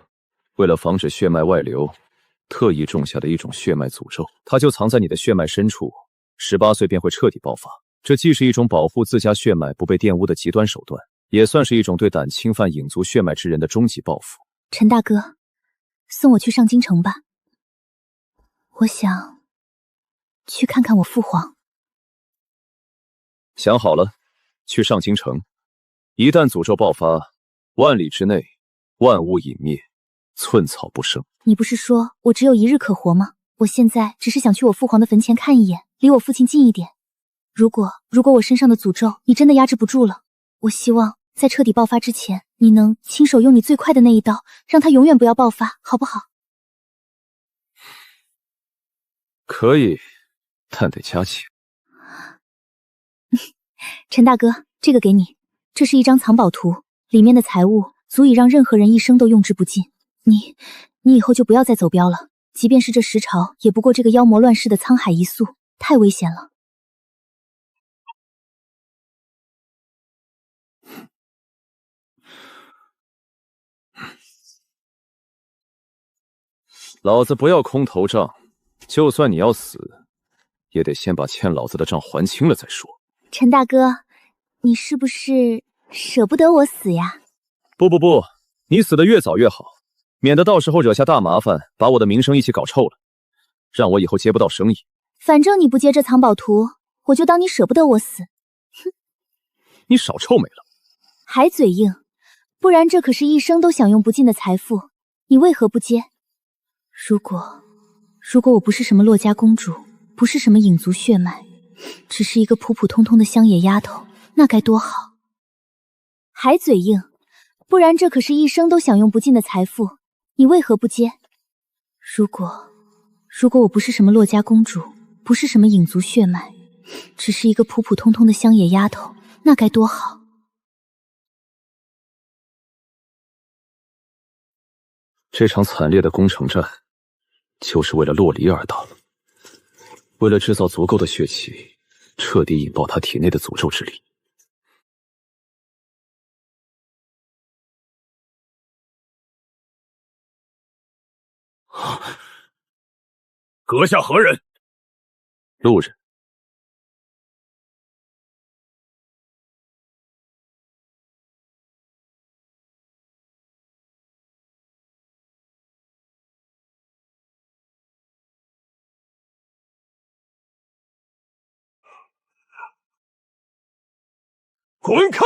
Speaker 4: 为了防止血脉外流，特意种下的一种血脉诅咒。它就藏在你的血脉深处，18岁便会彻底爆发。这既是一种保护自家血脉不被玷污的极端手段，也算是一种对胆侵犯影族血脉之人的终极报复。
Speaker 3: 陈大哥，送我去上京城吧，我想去看看我父皇。
Speaker 4: 想好了，去上京城。一旦诅咒爆发，万里之内万物隐灭，寸草不生。
Speaker 3: 你不是说我只有一日可活吗？我现在只是想去我父皇的坟前看一眼，离我父亲近一点。如果我身上的诅咒你真的压制不住了，我希望在彻底爆发之前，你能亲手用你最快的那一刀，让它永远不要爆发，好不好？
Speaker 4: 可以，但得加钱。
Speaker 3: 陈大哥，这个给你，这是一张藏宝图，里面的财物足以让任何人一生都用之不尽。你以后就不要再走镖了，即便是这10朝，也不过这个妖魔乱世的沧海一粟，太危险了。
Speaker 4: 老子不要空头账，就算你要死，也得先把欠老子的账还清了再说。
Speaker 3: 陈大哥，你是不是舍不得我死呀？
Speaker 4: 不，你死得越早越好，免得到时候惹下大麻烦，把我的名声一起搞臭了，让我以后接不到生意。
Speaker 3: 反正你不接这藏宝图，我就当你舍不得我死。哼，
Speaker 4: 你少臭美了。
Speaker 3: 还嘴硬，不然这可是一生都享用不尽的财富，你为何不接？如果我不是什么洛家公主，不是什么影族血脉，只是一个普普通通的乡野丫头，那该多好。还嘴硬，不然这可是一生都享用不尽的财富，你为何不接？如果我不是什么洛家公主，不是什么影族血脉，只是一个普普通通的乡野丫头，那该多好。
Speaker 4: 这场惨烈的攻城战，就是为了洛离而打，为了制造足够的血气，彻底引爆他体内的诅咒之力。
Speaker 7: 阁下何人？
Speaker 4: 路人。
Speaker 7: 滚开！